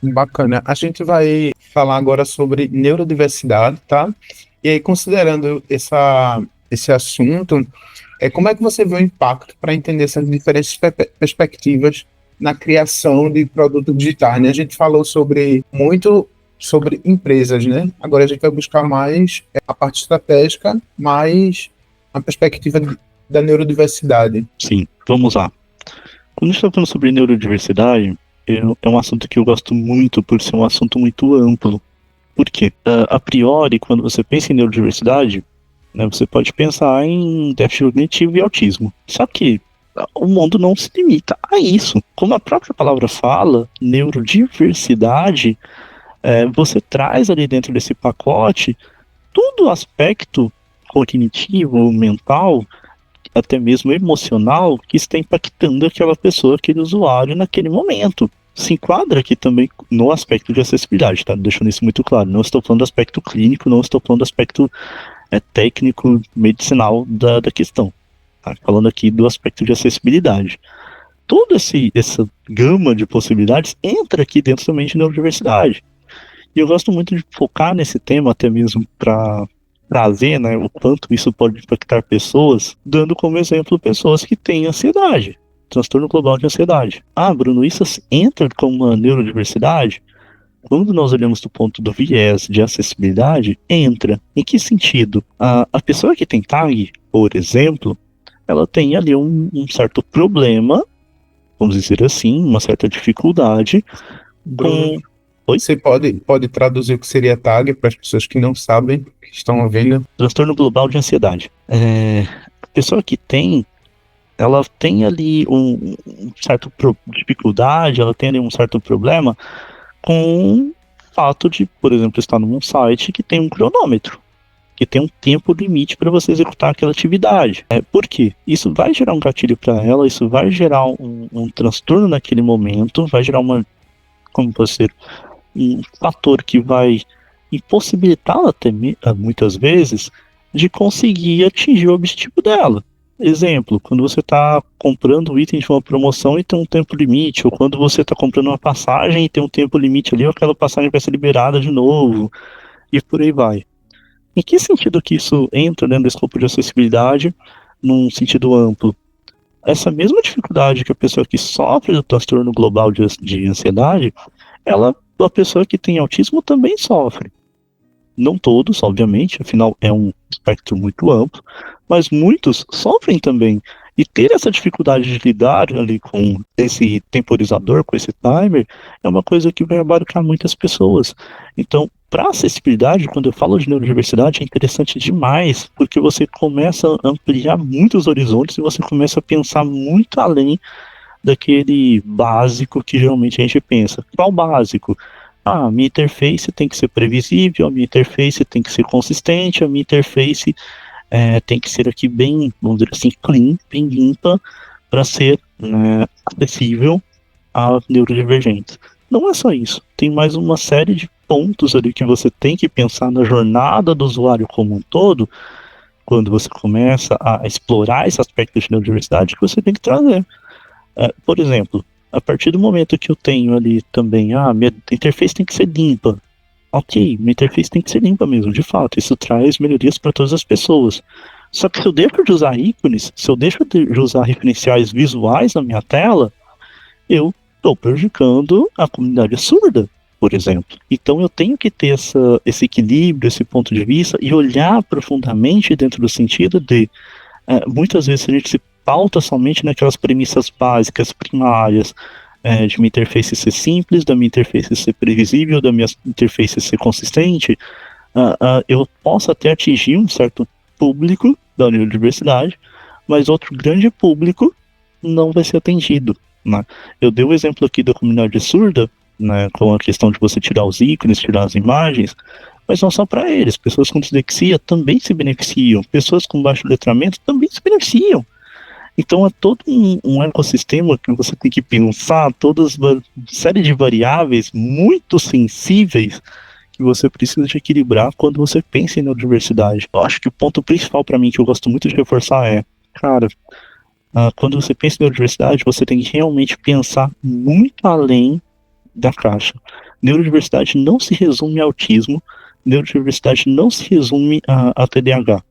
Bacana. A gente vai falar agora sobre neurodiversidade, tá? E aí, considerando esse assunto, como é que você vê o impacto para entender essas diferentes perspectivas na criação de produtos digitais, né? A gente falou muito sobre empresas, né? Agora a gente vai buscar mais a parte estratégica, mais a perspectiva da neurodiversidade. Sim, vamos lá. Quando a gente está falando sobre neurodiversidade, é um assunto que eu gosto muito por ser um assunto muito amplo. Por quê? A priori, quando você pensa em neurodiversidade, né, você pode pensar em déficit cognitivo e autismo. Só que o mundo não se limita a isso. Como a própria palavra fala, neurodiversidade, você traz ali dentro desse pacote todo o aspecto cognitivo, mental, até mesmo emocional, que está impactando aquela pessoa, aquele usuário naquele momento. Se enquadra aqui também no aspecto de acessibilidade, tá? Deixando isso muito claro. Não estou falando do aspecto clínico, não estou falando do aspecto técnico, medicinal da questão. Tá? Falando aqui do aspecto de acessibilidade. Toda essa gama de possibilidades entra aqui dentro também de neurodiversidade. E eu gosto muito de focar nesse tema, até mesmo para trazer, né, o quanto isso pode impactar pessoas, dando como exemplo pessoas que têm ansiedade, transtorno global de ansiedade. Ah, Bruno, isso entra como uma neurodiversidade? quando nós olhamos do ponto do viés de acessibilidade, entra. Em que sentido? A pessoa que tem tag, por exemplo, ela tem ali um certo problema, vamos dizer assim, uma certa dificuldade Bruno, com... Oi? você pode traduzir o que seria tag para as pessoas que não sabem, que estão ouvindo? Transtorno global de ansiedade. A pessoa que tem, ela tem ali um certo dificuldade, ela tem ali um certo problema com o fato de, por exemplo, estar num site que tem um cronômetro, que tem um tempo limite para você executar aquela atividade. Por quê? Isso vai gerar um gatilho para ela, isso vai gerar um transtorno naquele momento, vai gerar como pode ser, um fator que vai impossibilitá-la até muitas vezes de conseguir atingir o objetivo dela. Exemplo, quando você está comprando um item de uma promoção e tem um tempo limite, ou quando você está comprando uma passagem e tem um tempo limite ali, ou aquela passagem vai ser liberada de novo, e por aí vai. Em que sentido que isso entra dentro do escopo de acessibilidade, num sentido amplo? Essa mesma dificuldade que a pessoa que sofre do transtorno global de ansiedade, a pessoa que tem autismo também sofre. Não todos, obviamente, afinal é um espectro muito amplo, mas muitos sofrem também. E ter essa dificuldade de lidar ali com esse temporizador, com esse timer, é uma coisa que vai abarcar muitas pessoas. Então, para acessibilidade, quando eu falo de neurodiversidade, é interessante demais, porque você começa a ampliar muitos horizontes e você começa a pensar muito além daquele básico que geralmente a gente pensa. Qual básico? A minha interface tem que ser previsível, a minha interface tem que ser consistente, a minha interface tem que ser aqui bem, vamos dizer assim, clean, bem limpa, para ser acessível a neurodivergentes. Não é só isso, tem mais uma série de pontos ali que você tem que pensar na jornada do usuário como um todo, quando você começa a explorar esse aspecto de neurodiversidade que você tem que trazer. Por exemplo, a partir do momento que eu tenho ali também, minha interface tem que ser limpa. Ok, minha interface tem que ser limpa mesmo, de fato, isso traz melhorias para todas as pessoas. Só que se eu deixo de usar ícones, se eu deixo de usar referenciais visuais na minha tela, eu estou prejudicando a comunidade surda, por exemplo. Então eu tenho que ter esse equilíbrio, esse ponto de vista e olhar profundamente dentro do sentido de, muitas vezes a gente se pauta somente naquelas premissas básicas, primárias, de minha interface ser simples, da minha interface ser previsível, da minha interface ser consistente, eu posso até atingir um certo público da neurodiversidade, mas outro grande público não vai ser atendido, né? Eu dei o exemplo aqui da comunidade surda, né, com a questão de você tirar os ícones, tirar as imagens, mas não só para eles. Pessoas com dislexia também se beneficiam, pessoas com baixo letramento também se beneficiam. Então é todo um ecossistema que você tem que pensar, todas uma série de variáveis muito sensíveis que você precisa de equilibrar quando você pensa em neurodiversidade. Eu acho que o ponto principal para mim que eu gosto muito de reforçar é, cara, quando você pensa em neurodiversidade, você tem que realmente pensar muito além da caixa. Neurodiversidade não se resume a autismo, neurodiversidade não se resume a TDAH.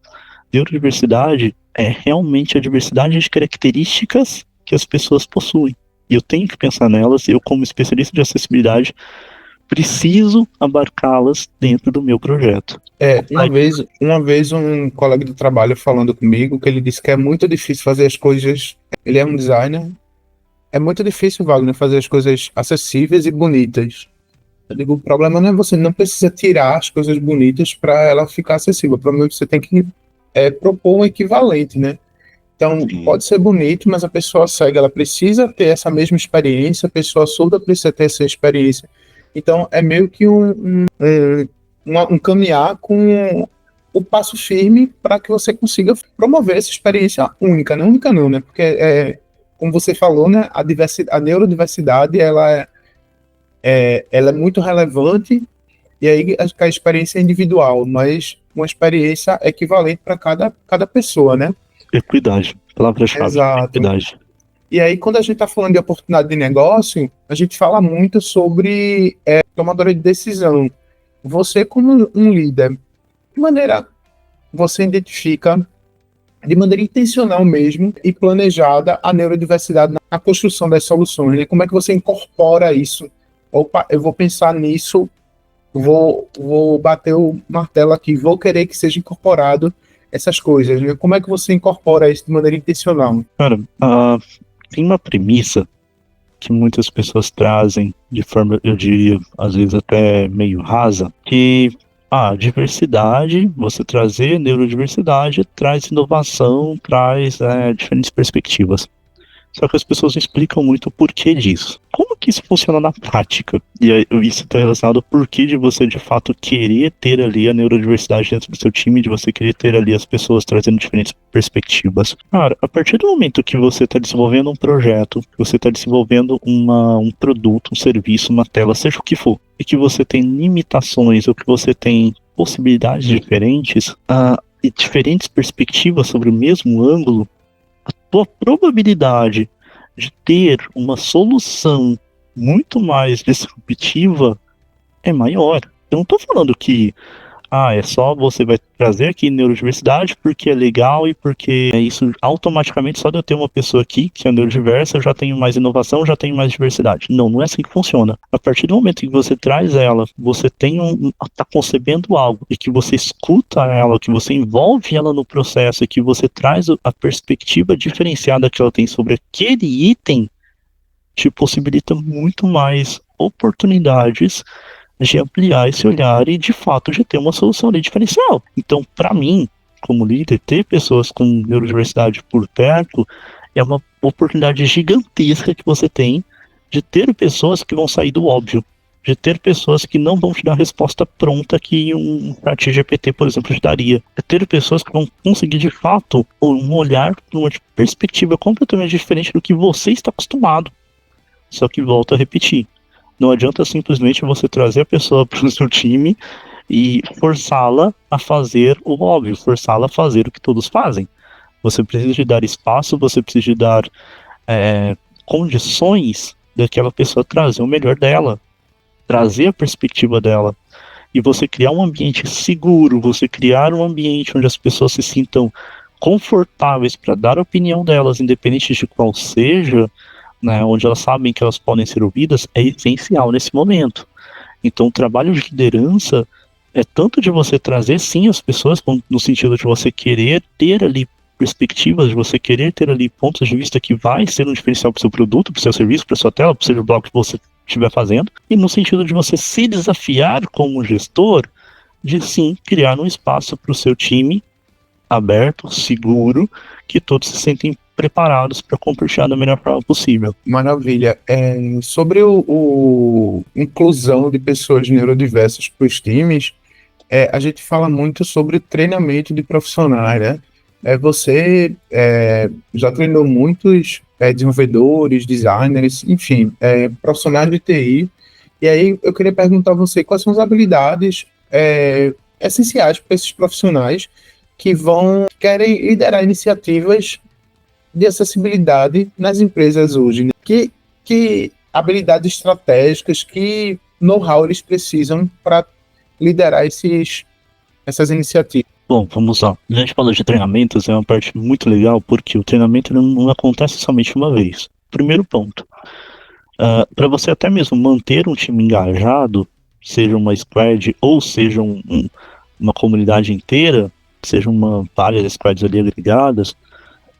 Neurodiversidade é realmente a diversidade de características que as pessoas possuem. E eu tenho que pensar nelas, eu como especialista de acessibilidade, preciso abarcá-las dentro do meu projeto. Uma vez um colega de trabalho falando comigo, que ele disse que é muito difícil fazer as coisas, ele é um designer, é muito difícil, Wagner, fazer as coisas acessíveis e bonitas. Eu digo, o problema não é você não precisa tirar as coisas bonitas para ela ficar acessível, o problema é que você tem que propor um equivalente, né? Então, pode ser bonito, mas a pessoa cega, ela precisa ter essa mesma experiência, a pessoa surda precisa ter essa experiência. Então, é meio que um caminhar com o passo firme para que você consiga promover essa experiência única, não única não, né? Porque, como você falou, né, a neurodiversidade, ela é muito relevante, e aí a experiência é individual, mas uma experiência equivalente para cada pessoa, né? Equidade, palavra-chave. Exato. Equidade. E aí, quando a gente está falando de oportunidade de negócio, a gente fala muito sobre tomadora de decisão. Você, como um líder, de maneira você identifica, de maneira intencional mesmo e planejada, a neurodiversidade na construção das soluções, né? Como é que você incorpora isso opa, eu vou pensar nisso, vou bater o martelo aqui, vou querer que seja incorporado essas coisas, né? Como é que você incorpora isso de maneira intencional? Cara, tem uma premissa que muitas pessoas trazem de forma, eu diria, às vezes até meio rasa, que a diversidade, você trazer neurodiversidade, traz inovação, traz diferentes perspectivas. Só que as pessoas não explicam muito o porquê disso. Como que isso funciona na prática? E aí, isso está relacionado ao porquê de você, de fato, querer ter ali a neurodiversidade dentro do seu time, de você querer ter ali as pessoas trazendo diferentes perspectivas. Cara, a partir do momento que você está desenvolvendo um projeto, que você está desenvolvendo um produto, um serviço, uma tela, seja o que for, e que você tem limitações ou que você tem possibilidades diferentes, e diferentes perspectivas sobre o mesmo ângulo, a tua probabilidade de ter uma solução muito mais disruptiva é maior. Eu não estou falando que é só você vai trazer aqui neurodiversidade porque é legal e porque é isso automaticamente só de eu ter uma pessoa aqui que é neurodiversa eu já tenho mais inovação, já tenho mais diversidade. Não, não é assim que funciona. A partir do momento que você traz ela, você tá concebendo algo e que você escuta ela, que você envolve ela no processo e que você traz a perspectiva diferenciada que ela tem sobre aquele item, te possibilita muito mais oportunidades de ampliar esse olhar e, de fato, de ter uma solução ali diferencial. Então, para mim, como líder, ter pessoas com neurodiversidade por perto é uma oportunidade gigantesca que você tem de ter pessoas que vão sair do óbvio, de ter pessoas que não vão te dar a resposta pronta que um chat GPT, por exemplo, te daria. É ter pessoas que vão conseguir, de fato, um olhar, uma perspectiva completamente diferente do que você está acostumado. Só que, volto a repetir, não adianta simplesmente você trazer a pessoa para o seu time e forçá-la a fazer o óbvio, forçá-la a fazer o que todos fazem. Você precisa de dar espaço, você precisa de dar condições daquela pessoa trazer o melhor dela, trazer a perspectiva dela. E você criar um ambiente seguro, você criar um ambiente onde as pessoas se sintam confortáveis para dar a opinião delas, independente de qual seja, né, onde elas sabem que elas podem ser ouvidas, é essencial nesse momento. Então, o trabalho de liderança é tanto de você trazer, sim, as pessoas, no sentido de você querer ter ali perspectivas, de você querer ter ali pontos de vista que vai ser um diferencial para o seu produto, para o seu serviço, para a sua tela, para o seu blog que você estiver fazendo, e no sentido de você se desafiar como gestor, de sim, criar um espaço para o seu time aberto, seguro, que todos se sentem preparados para compartilhar da melhor forma possível. Maravilha. Sobre o inclusão de pessoas neurodiversas para os times, a gente fala muito sobre treinamento de profissionais, né? Você já treinou muitos desenvolvedores, designers, enfim, profissionais de TI, e aí eu queria perguntar a você quais são as habilidades essenciais para esses profissionais que querem liderar iniciativas de acessibilidade nas empresas hoje, né? Que habilidades estratégicas, que know-how eles precisam para liderar essas iniciativas. Bom, vamos lá. A gente falou de treinamentos, é uma parte muito legal, porque o treinamento não acontece somente uma vez. Primeiro ponto, para você até mesmo manter um time engajado, seja uma squad ou seja uma comunidade inteira, seja várias squads ali agregadas,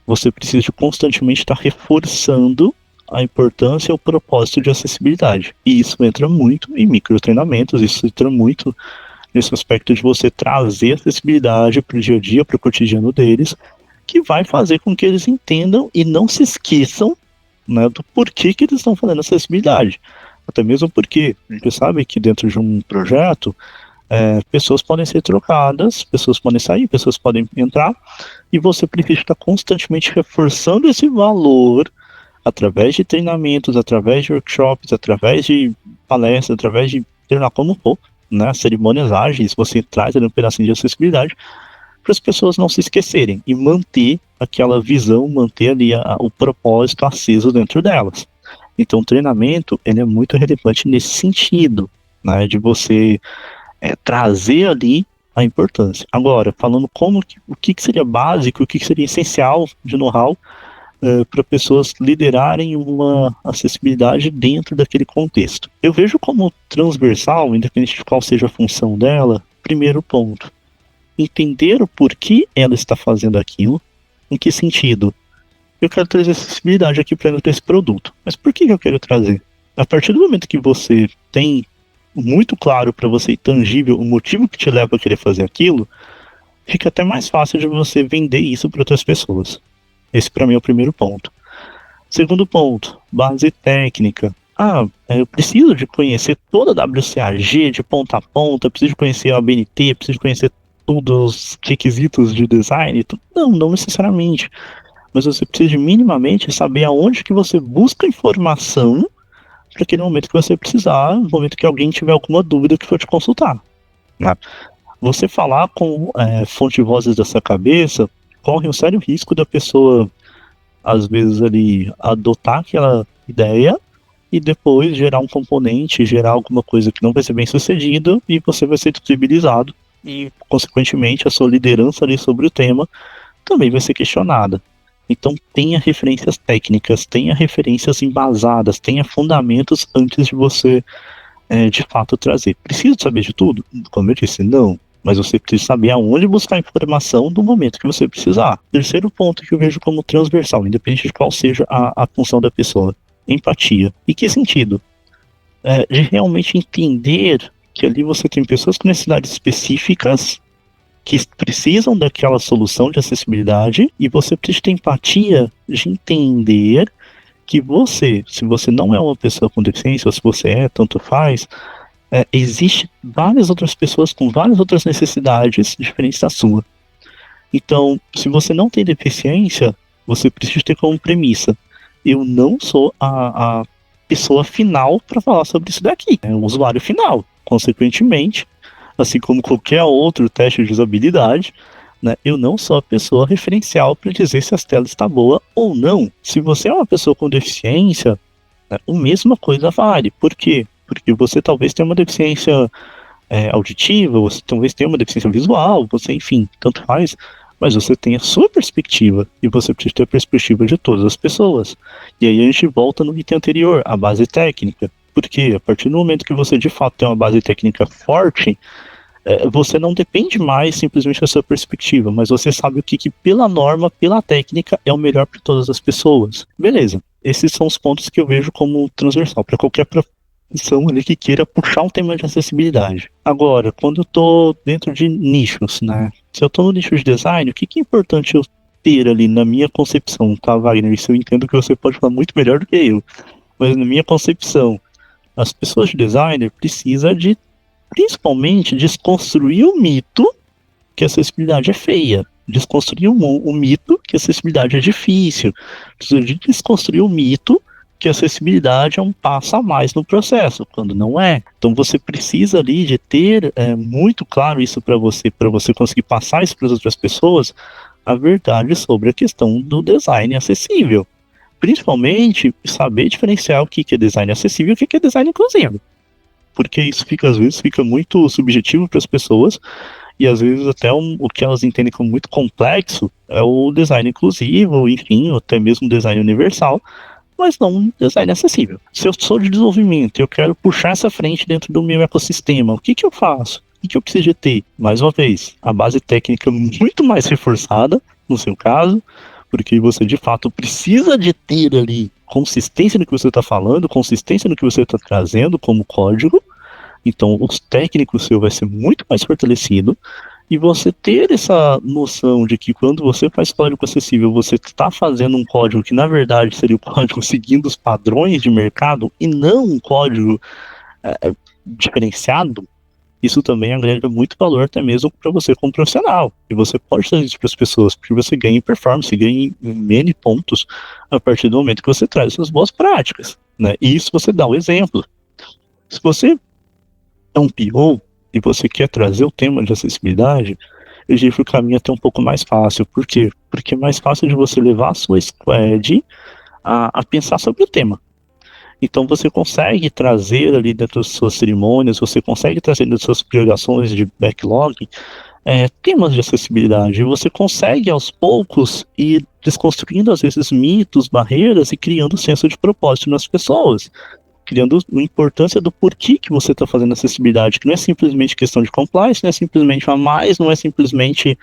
você precisa constantemente estar reforçando a importância e o propósito de acessibilidade. E isso entra muito em microtreinamentos, isso entra muito nesse aspecto de você trazer acessibilidade para o dia a dia, para o cotidiano deles, que vai fazer com que eles entendam e não se esqueçam, né, do porquê que eles estão fazendo acessibilidade. Até mesmo porque a gente sabe que dentro de um projeto, pessoas podem ser trocadas, pessoas podem sair, pessoas podem entrar, e você precisa estar constantemente reforçando esse valor através de treinamentos, através de workshops, através de palestras, através de treinar como for, né, cerimônias ágeis, você traz ali um pedacinho de acessibilidade para as pessoas não se esquecerem e manter aquela visão, manter ali o propósito aceso dentro delas. Então o treinamento ele é muito relevante nesse sentido, né, de você trazer ali a importância. Agora, falando o que seria básico, o que seria essencial de know-how, para pessoas liderarem uma acessibilidade dentro daquele contexto. Eu vejo como transversal, independente de qual seja a função dela, primeiro ponto, entender o porquê ela está fazendo aquilo, em que sentido. Eu quero trazer acessibilidade aqui para esse produto, mas por que eu quero trazer? A partir do momento que você tem muito claro para você e tangível o motivo que te leva a querer fazer aquilo, fica até mais fácil de você vender isso para outras pessoas. Esse para mim é o primeiro ponto. Segundo ponto, base técnica. Eu preciso de conhecer toda a WCAG de ponta a ponta, preciso de conhecer a ABNT, preciso de conhecer todos os requisitos de design. Não necessariamente. Mas você precisa de minimamente saber aonde que você busca informação para aquele momento que você precisar, no momento que alguém tiver alguma dúvida que for te consultar. Né? Você falar com fonte de vozes da sua cabeça corre um sério risco da pessoa, às vezes, ali, adotar aquela ideia e depois gerar um componente, gerar alguma coisa que não vai ser bem sucedida e você vai ser descredibilizado e, consequentemente, a sua liderança ali sobre o tema também vai ser questionada. Então tenha referências técnicas, tenha referências embasadas, tenha fundamentos antes de você, de fato, trazer. Precisa saber de tudo? Como eu disse, não. Mas você precisa saber aonde buscar informação no momento que você precisar. Terceiro ponto que eu vejo como transversal, independente de qual seja a função da pessoa. Empatia. Em que sentido? De realmente entender que ali você tem pessoas com necessidades específicas que precisam daquela solução de acessibilidade e você precisa ter empatia de entender que você, se você não é uma pessoa com deficiência ou se você tanto faz, existe várias outras pessoas com várias outras necessidades diferentes da sua. Então, se você não tem deficiência, você precisa ter como premissa: eu não sou a pessoa final para falar sobre isso daqui, é o usuário final. Consequentemente, assim como qualquer outro teste de usabilidade, né, eu não sou a pessoa referencial para dizer se a tela está boa ou não. Se você é uma pessoa com deficiência, né, a mesma coisa vale. Por quê? Porque você talvez tenha uma deficiência auditiva, você talvez tenha uma deficiência visual, você, enfim, tanto faz, mas você tem a sua perspectiva e você precisa ter a perspectiva de todas as pessoas. E aí a gente volta no item anterior, a base técnica. Porque a partir do momento que você de fato tem uma base técnica forte, você não depende mais simplesmente da sua perspectiva, mas você sabe o que pela norma, pela técnica, é o melhor para todas as pessoas. Beleza, esses são os pontos que eu vejo como transversal para qualquer profissão ali que queira puxar um tema de acessibilidade. Agora, quando eu estou dentro de nichos, né? Se eu estou no nicho de design, o que é importante eu ter ali na minha concepção, tá, Wagner? Isso eu entendo que você pode falar muito melhor do que eu, mas na minha concepção, as pessoas de designer precisam de, principalmente, desconstruir o mito que a acessibilidade é feia. Desconstruir o mito que a acessibilidade é difícil. Precisa de desconstruir o mito que a acessibilidade é um passo a mais no processo, quando não é. Então você precisa ali de ter muito claro isso para você conseguir passar isso para as outras pessoas, a verdade sobre a questão do design acessível. Principalmente saber diferenciar o que é design acessível e o que é design inclusivo. Porque isso às vezes fica muito subjetivo para as pessoas e às vezes até o que elas entendem como muito complexo é o design inclusivo, enfim, ou até mesmo design universal, mas não um design acessível. Se eu sou de desenvolvimento e eu quero puxar essa frente dentro do meu ecossistema, o que eu faço? O que eu preciso de ter? Mais uma vez, a base técnica muito mais reforçada, no seu caso, porque você de fato precisa de ter ali consistência no que você está falando, consistência no que você está trazendo como código. Então os técnicos seu vai ser muito mais fortalecido, e você ter essa noção de que quando você faz código acessível, você está fazendo um código que na verdade seria o código seguindo os padrões de mercado e não um código diferenciado. Isso também agrega muito valor até mesmo para você como profissional. E você pode trazer isso para as pessoas, porque você ganha em performance, ganha em N pontos a partir do momento que você traz suas boas práticas, né? E isso você dá o exemplo. Se você é um PO e você quer trazer o tema de acessibilidade, eu diria que o caminho é até um pouco mais fácil. Por quê? Porque é mais fácil de você levar a sua squad a pensar sobre o tema. Então você consegue trazer ali dentro das suas cerimônias, você consegue trazer dentro das suas pregações de backlog, temas de acessibilidade. E você consegue, aos poucos, ir desconstruindo, às vezes, mitos, barreiras e criando senso de propósito nas pessoas. Criando a importância do porquê que você está fazendo acessibilidade, que não é simplesmente questão de compliance, não é simplesmente a mais, não é simplesmente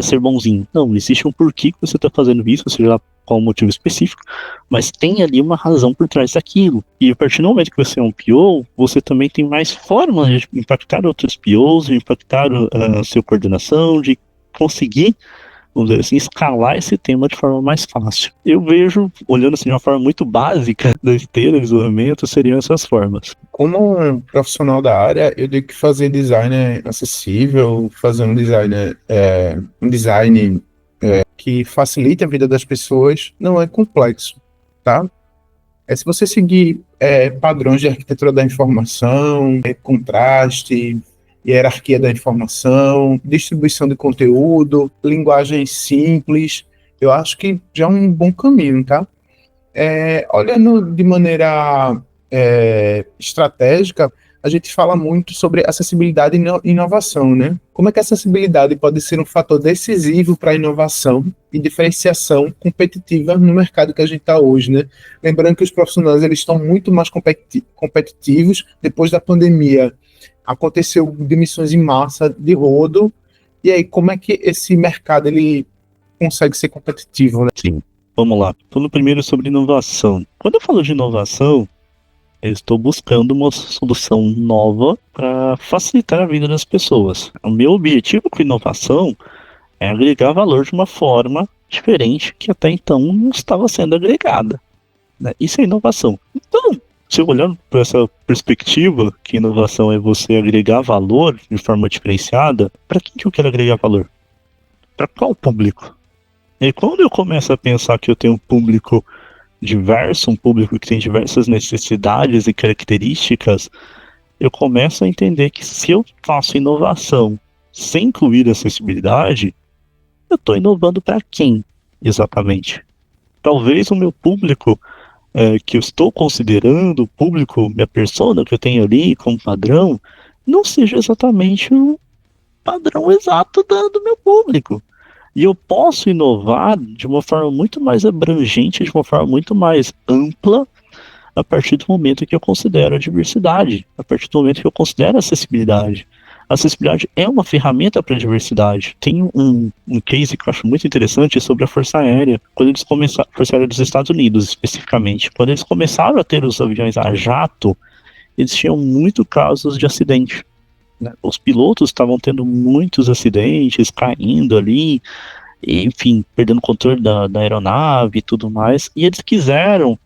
ser bonzinho. Não, existe um porquê que você está fazendo isso, seja lá qual o motivo específico, mas tem ali uma razão por trás daquilo. E a partir do momento que você é um PO, você também tem mais formas de impactar outros POs, de impactar a sua coordenação, de conseguir, vamos dizer assim, escalar esse tema de forma mais fácil. Eu vejo, olhando assim de uma forma muito básica da esteira de desenvolvimento, seriam essas formas. Como um profissional da área, eu digo que fazer design é acessível, fazer um design que facilite a vida das pessoas não é complexo, tá? Se você seguir padrões de arquitetura da informação, contraste, hierarquia da informação, distribuição de conteúdo, linguagem simples, eu acho que já é um bom caminho, tá? Olhando de maneira estratégica, a gente fala muito sobre acessibilidade e inovação, né? Como é que a acessibilidade pode ser um fator decisivo para a inovação e diferenciação competitiva no mercado que a gente está hoje, né? Lembrando que os profissionais eles estão muito mais competitivos depois da pandemia. Aconteceu demissões em massa de rodo. E aí, como é que esse mercado ele consegue ser competitivo, né? Sim. Vamos lá. Falando primeiro sobre inovação. Quando eu falo de inovação, eu estou buscando uma solução nova para facilitar a vida das pessoas. O meu objetivo com inovação é agregar valor de uma forma diferente que até então não estava sendo agregada, né? Isso é inovação. Então, se eu olhar para essa perspectiva, que inovação é você agregar valor de forma diferenciada, para quem que eu quero agregar valor? Para qual público? E quando eu começo a pensar que eu tenho um público diverso, um público que tem diversas necessidades e características, eu começo a entender que se eu faço inovação sem incluir acessibilidade, eu estou inovando para quem exatamente? Talvez o meu público que eu estou considerando, o público, minha persona que eu tenho ali como padrão, não seja exatamente o padrão exato do meu público. E eu posso inovar de uma forma muito mais abrangente, de uma forma muito mais ampla, a partir do momento que eu considero a diversidade, a partir do momento que eu considero a acessibilidade. A acessibilidade é uma ferramenta para a diversidade. Tem um case que eu acho muito interessante sobre a Força Aérea, quando eles começaram, a Força Aérea dos Estados Unidos especificamente, quando eles começaram a ter os aviões a jato, eles tinham muitos casos de acidente. Os pilotos estavam tendo muitos acidentes, caindo ali, enfim, perdendo o controle da aeronave e tudo mais, e eles quiseram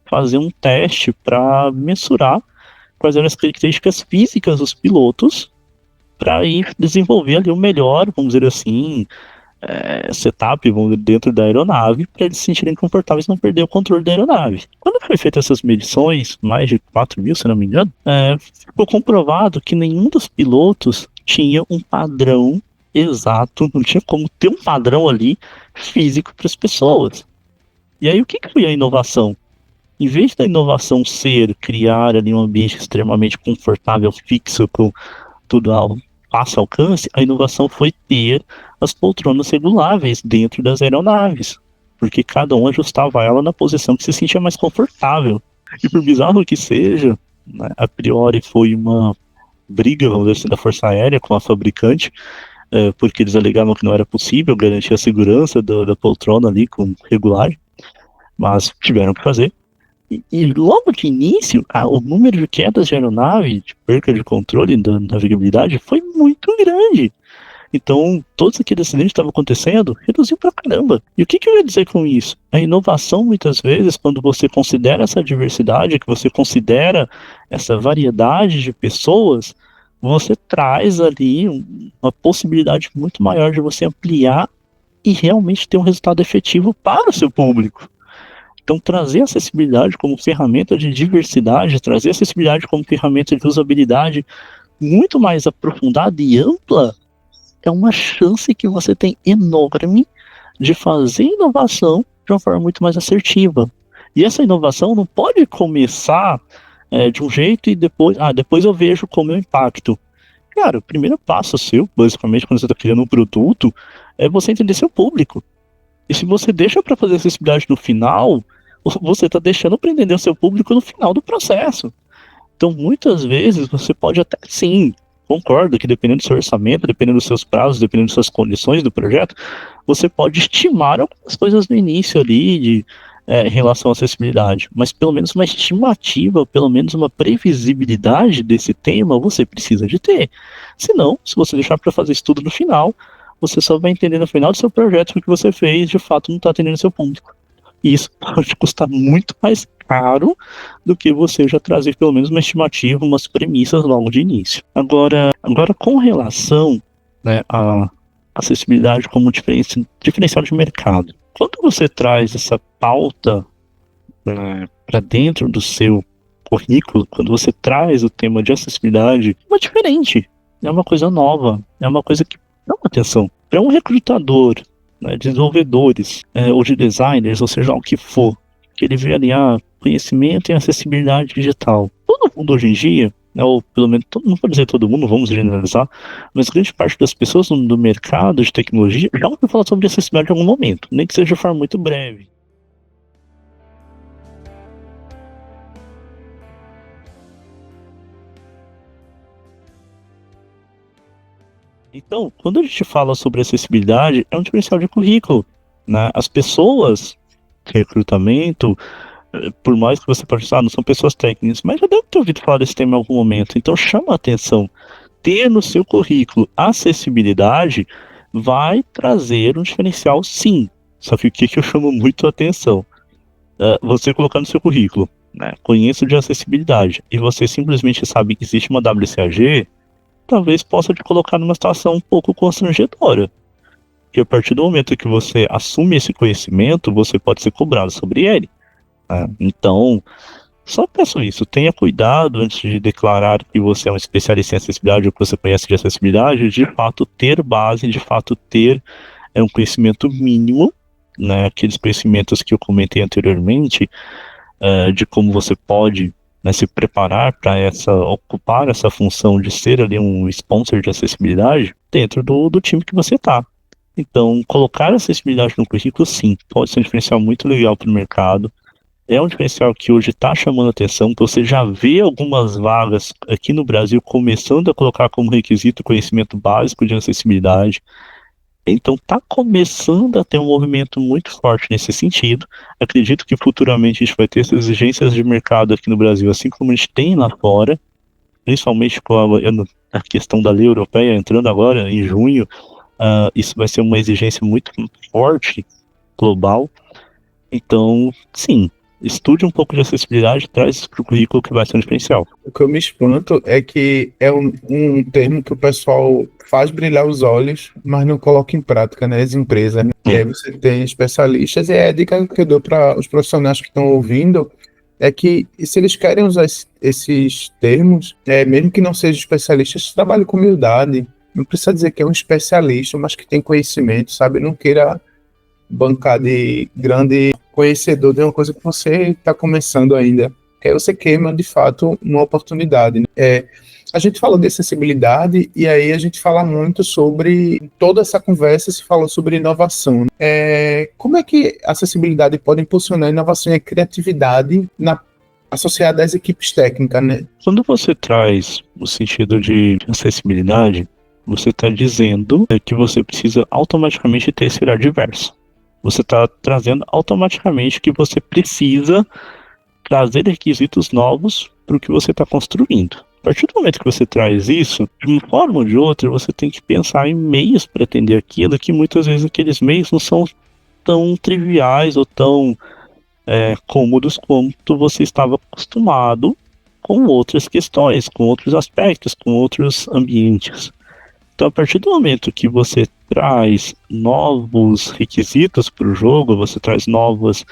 fazer um teste para mensurar quais eram as características físicas dos pilotos para ir desenvolver ali o melhor, vamos dizer assim, setup dentro da aeronave, para eles se sentirem confortáveis e não perder o controle da aeronave. Quando foi feitas essas medições, mais de 4 mil, se não me engano, ficou comprovado que nenhum dos pilotos tinha um padrão exato, não tinha como ter um padrão ali físico para as pessoas. E aí o que foi a inovação? Em vez da inovação ser criar ali um ambiente extremamente confortável, fixo, com tudo ao fácil alcance, a inovação foi ter as poltronas reguláveis dentro das aeronaves, porque cada um ajustava ela na posição que se sentia mais confortável. E por bizarro que seja, né, a priori foi uma briga, vamos dizer assim, da Força Aérea com a fabricante, porque eles alegavam que não era possível garantir a segurança da poltrona ali com regulagem, mas tiveram que fazer. E logo de início, o número de quedas de aeronave, de perca de controle da navegabilidade, foi muito grande. Então, todos aqueles acidentes que estavam acontecendo, reduziu pra caramba. E o que eu ia dizer com isso? A inovação, muitas vezes, quando você considera essa diversidade, que você considera essa variedade de pessoas, você traz ali uma possibilidade muito maior de você ampliar e realmente ter um resultado efetivo para o seu público. Então, trazer acessibilidade como ferramenta de diversidade, trazer acessibilidade como ferramenta de usabilidade muito mais aprofundada e ampla, é uma chance que você tem enorme de fazer inovação de uma forma muito mais assertiva. E essa inovação não pode começar de um jeito e depois eu vejo como eu impacto. Cara, o primeiro passo seu, basicamente, quando você está criando um produto, é você entender seu público. E se você deixa para fazer acessibilidade no final, você está deixando para entender o seu público no final do processo. Então, muitas vezes, você pode até sim, concordo que dependendo do seu orçamento, dependendo dos seus prazos, dependendo das suas condições do projeto, você pode estimar algumas coisas no início ali em relação à acessibilidade, mas pelo menos uma estimativa, pelo menos uma previsibilidade desse tema você precisa de ter. Senão, se você deixar para fazer isso tudo no final, você só vai entender no final do seu projeto que o que você fez de fato não está atendendo seu público. E isso pode custar muito mais caro do que você já trazer pelo menos uma estimativa, umas premissas logo de início. Agora com relação, né, à acessibilidade como diferencial de mercado, quando você traz essa pauta para dentro do seu currículo, quando você traz o tema de acessibilidade, é diferente, é uma coisa nova, é uma coisa que dá uma atenção. Para um recrutador, né, desenvolvedores ou de designers, ou seja, o que for, que ele vê ali conhecimento em acessibilidade digital. Todo mundo hoje em dia, né, ou pelo menos, não vou dizer todo mundo, vamos generalizar, mas grande parte das pessoas do mercado de tecnologia já ouviu falar sobre acessibilidade em algum momento, nem que seja de forma muito breve. Então, quando a gente fala sobre acessibilidade, é um diferencial de currículo, né? As pessoas de recrutamento, por mais que você possa pensar, não são pessoas técnicas, mas já deve ter ouvido falar desse tema em algum momento. Então, chama a atenção. Ter no seu currículo acessibilidade vai trazer um diferencial, sim. Só que o que eu chamo muito a atenção? Você colocar no seu currículo, né? Conheço de acessibilidade, e você simplesmente sabe que existe uma WCAG, talvez possa te colocar numa situação um pouco constrangedora. E a partir do momento que você assume esse conhecimento, você pode ser cobrado sobre ele. Né? Então, só peço isso, tenha cuidado antes de declarar que você é um especialista em acessibilidade ou que você conhece de acessibilidade, de fato ter base, de fato ter um conhecimento mínimo, né? Aqueles conhecimentos que eu comentei anteriormente, de como você pode, né, se preparar para ocupar essa função de ser ali um sponsor de acessibilidade dentro do time que você está. Então, colocar acessibilidade no currículo, sim, pode ser um diferencial muito legal para o mercado. É um diferencial que hoje está chamando a atenção, que você já vê algumas vagas aqui no Brasil começando a colocar como requisito conhecimento básico de acessibilidade. Então está começando a ter um movimento muito forte nesse sentido. Acredito que futuramente a gente vai ter essas exigências de mercado aqui no Brasil, assim como a gente tem lá fora, principalmente com a questão da lei europeia entrando agora em junho. Isso vai ser uma exigência muito forte, global. Então, sim, estude um pouco de acessibilidade, traz isso para o currículo que vai ser um diferencial. O que eu me espanto é que é um termo que o pessoal faz brilhar os olhos, mas não coloca em prática, né, as empresas. Né? E aí você tem especialistas, e a dica que eu dou para os profissionais que estão ouvindo é que, se eles querem usar esses termos, mesmo que não sejam especialistas, trabalhe com humildade. Não precisa dizer que é um especialista, mas que tem conhecimento, sabe? Não queira bancar de grande conhecedor de uma coisa que você está começando ainda. Aí você queima, de fato, uma oportunidade. Né? A gente falou de acessibilidade e aí a gente fala muito sobre, toda essa conversa se fala sobre inovação. Como é que a acessibilidade pode impulsionar a inovação e a criatividade associada às equipes técnicas, né? Quando você traz o sentido de acessibilidade, você está dizendo que você precisa automaticamente ter esse olhar diverso. Você está trazendo automaticamente que você precisa trazer requisitos novos para o que você está construindo. A partir do momento que você traz isso, de uma forma ou de outra, você tem que pensar em meios para atender aquilo, que muitas vezes aqueles meios não são tão triviais ou tão cômodos quanto você estava acostumado com outras questões, com outros aspectos, com outros ambientes. Então, a partir do momento que você traz novos requisitos para o jogo, você traz novos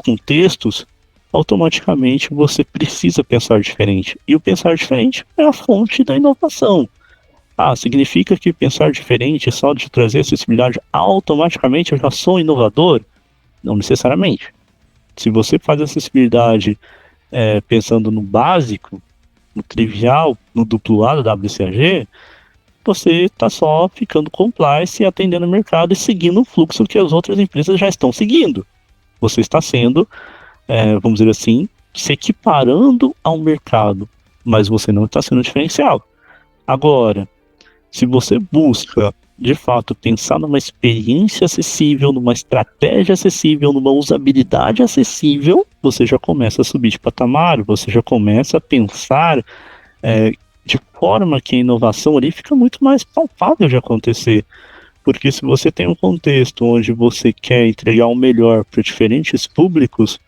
contextos, automaticamente você precisa pensar diferente. E o pensar diferente é a fonte da inovação. Significa que pensar diferente, só de trazer acessibilidade, automaticamente eu já sou inovador? Não necessariamente. Se você faz acessibilidade pensando no básico, no trivial, no duplo A da WCAG, você está só ficando compliance e atendendo o mercado e seguindo o fluxo que as outras empresas já estão seguindo. Você está sendo, vamos dizer assim, se equiparando ao mercado, mas você não está sendo diferencial. Agora, se você busca, de fato, pensar numa experiência acessível, numa estratégia acessível, numa usabilidade acessível, você já começa a subir de patamar, você já começa a pensar de forma que a inovação ali fica muito mais palpável de acontecer. Porque se você tem um contexto onde você quer entregar o melhor para diferentes públicos,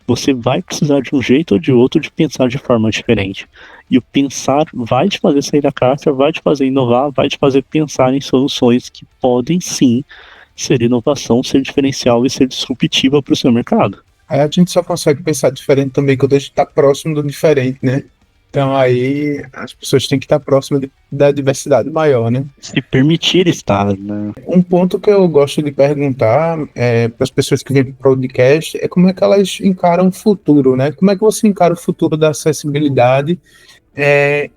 você vai precisar de um jeito ou de outro de pensar de forma diferente. E o pensar vai te fazer sair da caixa, vai te fazer inovar, vai te fazer pensar em soluções que podem sim ser inovação, ser diferencial e ser disruptiva para o seu mercado. Aí a gente só consegue pensar diferente também quando a gente está próximo do diferente, né? Então aí as pessoas têm que estar próximas da diversidade maior, né? Se permitir estar, né? Um ponto que eu gosto de perguntar para as pessoas que vêm para o podcast é como é que elas encaram o futuro, né? Como é que você encara o futuro da acessibilidade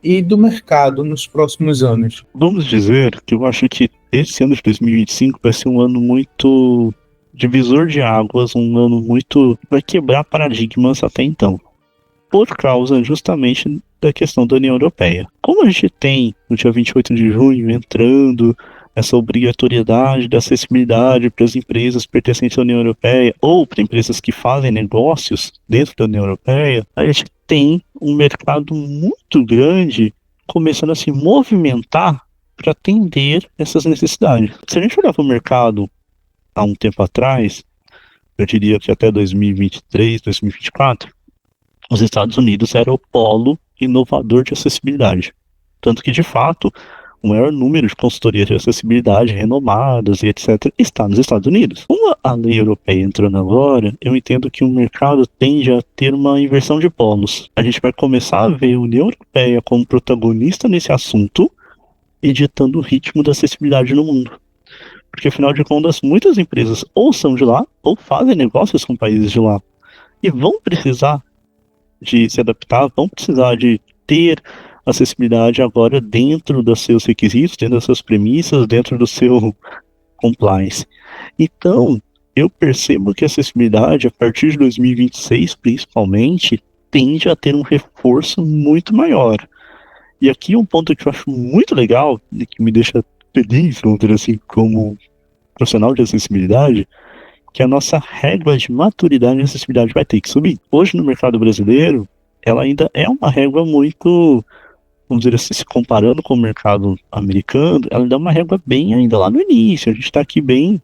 e do mercado nos próximos anos? Vamos dizer que eu acho que esse ano de 2025 vai ser um ano muito divisor de águas, um ano muito... vai quebrar paradigmas até então, por causa justamente da questão da União Europeia. Como a gente tem, no dia 28 de junho, entrando essa obrigatoriedade da acessibilidade para as empresas pertencentes à União Europeia ou para empresas que fazem negócios dentro da União Europeia, a gente tem um mercado muito grande começando a se movimentar para atender essas necessidades. Se a gente olhar para o mercado há um tempo atrás, eu diria que até 2023, 2024, os Estados Unidos era o polo inovador de acessibilidade. Tanto que, de fato, o maior número de consultorias de acessibilidade renomadas e etc. está nos Estados Unidos. Com a lei europeia entrando agora, eu entendo que o mercado tende a ter uma inversão de polos. A gente vai começar a ver a União Europeia como protagonista nesse assunto e ditando o ritmo da acessibilidade no mundo. Porque, afinal de contas, muitas empresas ou são de lá ou fazem negócios com países de lá. E vão precisar de se adaptar, vão precisar de ter acessibilidade agora dentro dos seus requisitos, dentro das suas premissas, dentro do seu compliance. Então, eu percebo que a acessibilidade, a partir de 2026, principalmente, tende a ter um reforço muito maior. E aqui um ponto que eu acho muito legal, e que me deixa feliz, vamos dizer assim, como profissional de acessibilidade, que a nossa régua de maturidade e acessibilidade vai ter que subir. Hoje, no mercado brasileiro, ela ainda é uma régua muito, vamos dizer assim, se comparando com o mercado americano, ela ainda é uma régua bem ainda lá no início. A gente está aqui bem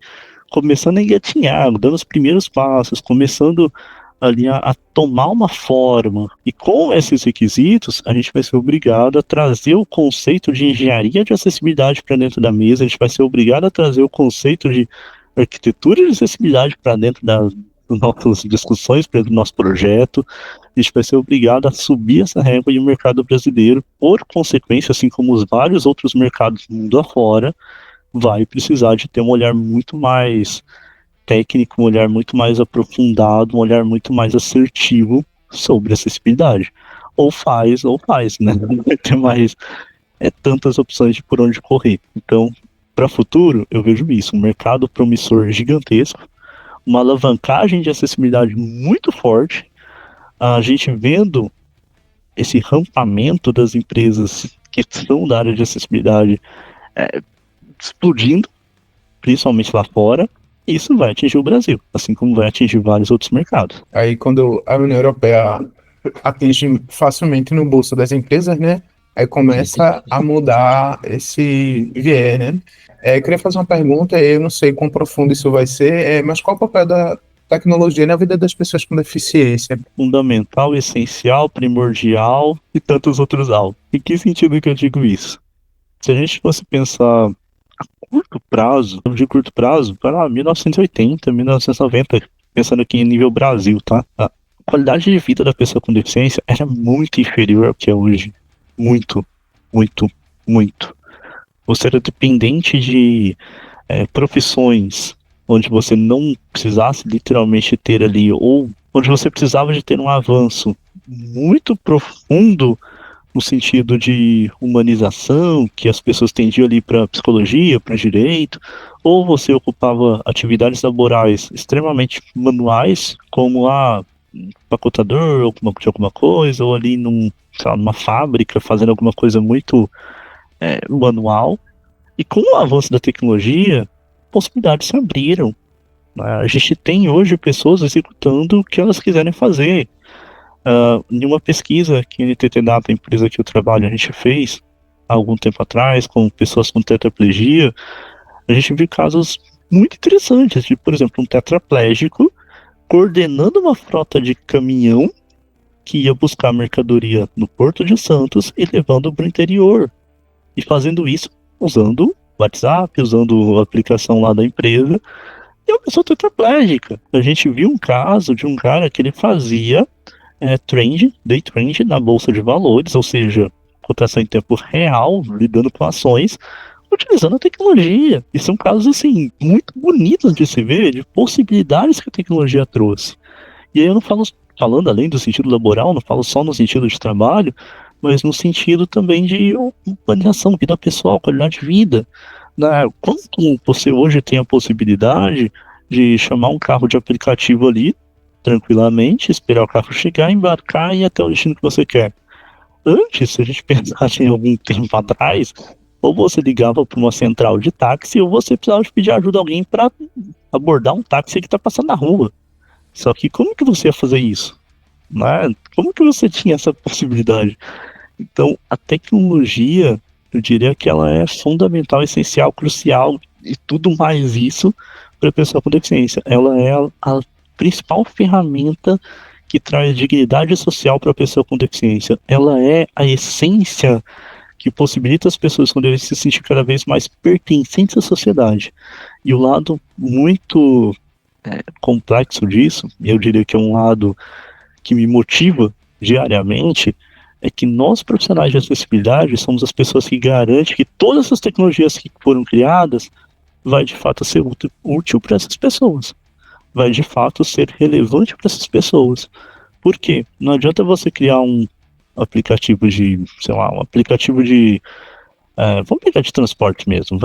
começando a engatinhar, dando os primeiros passos, começando ali a tomar uma forma. E com esses requisitos, a gente vai ser obrigado a trazer o conceito de engenharia de acessibilidade para dentro da mesa, a gente vai ser obrigado a trazer o conceito de arquitetura de acessibilidade para dentro das nossas discussões, para dentro do nosso projeto. A gente vai ser obrigado a subir essa régua e o mercado brasileiro, por consequência, assim como os vários outros mercados do mundo afora, vai precisar de ter um olhar muito mais técnico, um olhar muito mais aprofundado, um olhar muito mais assertivo sobre acessibilidade. Ou faz, né? Não vai ter mais tantas opções de por onde correr. Então, para o futuro, eu vejo isso, um mercado promissor gigantesco, uma alavancagem de acessibilidade muito forte, a gente vendo esse rampamento das empresas que são da área de acessibilidade explodindo, principalmente lá fora, e isso vai atingir o Brasil, assim como vai atingir vários outros mercados. Aí quando a União Europeia atinge facilmente no bolso das empresas, né? Aí começa a mudar esse viés, né? Eu queria fazer uma pergunta, eu não sei quão profundo isso vai ser, mas qual o papel da tecnologia na vida das pessoas com deficiência? Fundamental, essencial, primordial e tantos outros algo. Em que sentido que eu digo isso? Se a gente fosse pensar a curto prazo, de curto prazo, para 1980, 1990, pensando aqui em nível Brasil, tá? A qualidade de vida da pessoa com deficiência era muito inferior ao que é hoje. Muito, muito, muito. Você era dependente de profissões onde você não precisasse literalmente ter ali, ou onde você precisava de ter um avanço muito profundo no sentido de humanização, que as pessoas tendiam ali para psicologia, para direito, ou você ocupava atividades laborais extremamente manuais, como empacotador de alguma coisa, ou ali sei lá, numa fábrica fazendo alguma coisa muito manual. E com o avanço da tecnologia, possibilidades se abriram. A gente tem hoje pessoas executando o que elas quiserem fazer. Em uma pesquisa que a NTT Data, a empresa que eu trabalho, a gente fez há algum tempo atrás, com pessoas com tetraplegia, a gente viu casos muito interessantes, de, por exemplo, um tetraplégico coordenando uma frota de caminhão que ia buscar mercadoria no Porto de Santos e levando para o interior. E fazendo isso usando o WhatsApp, usando a aplicação lá da empresa, e uma pessoa tetraplégica. A gente viu um caso de um cara que ele fazia day trade na bolsa de valores, ou seja, cotação em tempo real, lidando com ações, utilizando a tecnologia. E são casos, assim, muito bonitos de se ver, de possibilidades que a tecnologia trouxe. E aí eu não falando além do sentido laboral, não falo só no sentido de trabalho, mas no sentido também de humanização, vida pessoal, qualidade de vida. Como você hoje tem a possibilidade de chamar um carro de aplicativo ali, tranquilamente, esperar o carro chegar, embarcar e ir até o destino que você quer. Antes, se a gente pensasse em algum tempo atrás, ou você ligava para uma central de táxi, ou você precisava pedir ajuda a alguém para abordar um táxi que está passando na rua. Só que como que você ia fazer isso? Como que você tinha essa possibilidade? Então, a tecnologia, eu diria que ela é fundamental, essencial, crucial e tudo mais isso para a pessoa com deficiência. Ela é a principal ferramenta que traz dignidade social para a pessoa com deficiência. Ela é a essência que possibilita as pessoas com deficiência se sentir cada vez mais pertencentes à sociedade. E o lado muito complexo disso, eu diria que é um lado que me motiva diariamente, é que nós, profissionais de acessibilidade, somos as pessoas que garantem que todas as tecnologias que foram criadas vai de fato ser útil para essas pessoas. Vai de fato ser relevante para essas pessoas. Por quê? Não adianta você criar um aplicativo de, vamos pegar de transporte mesmo,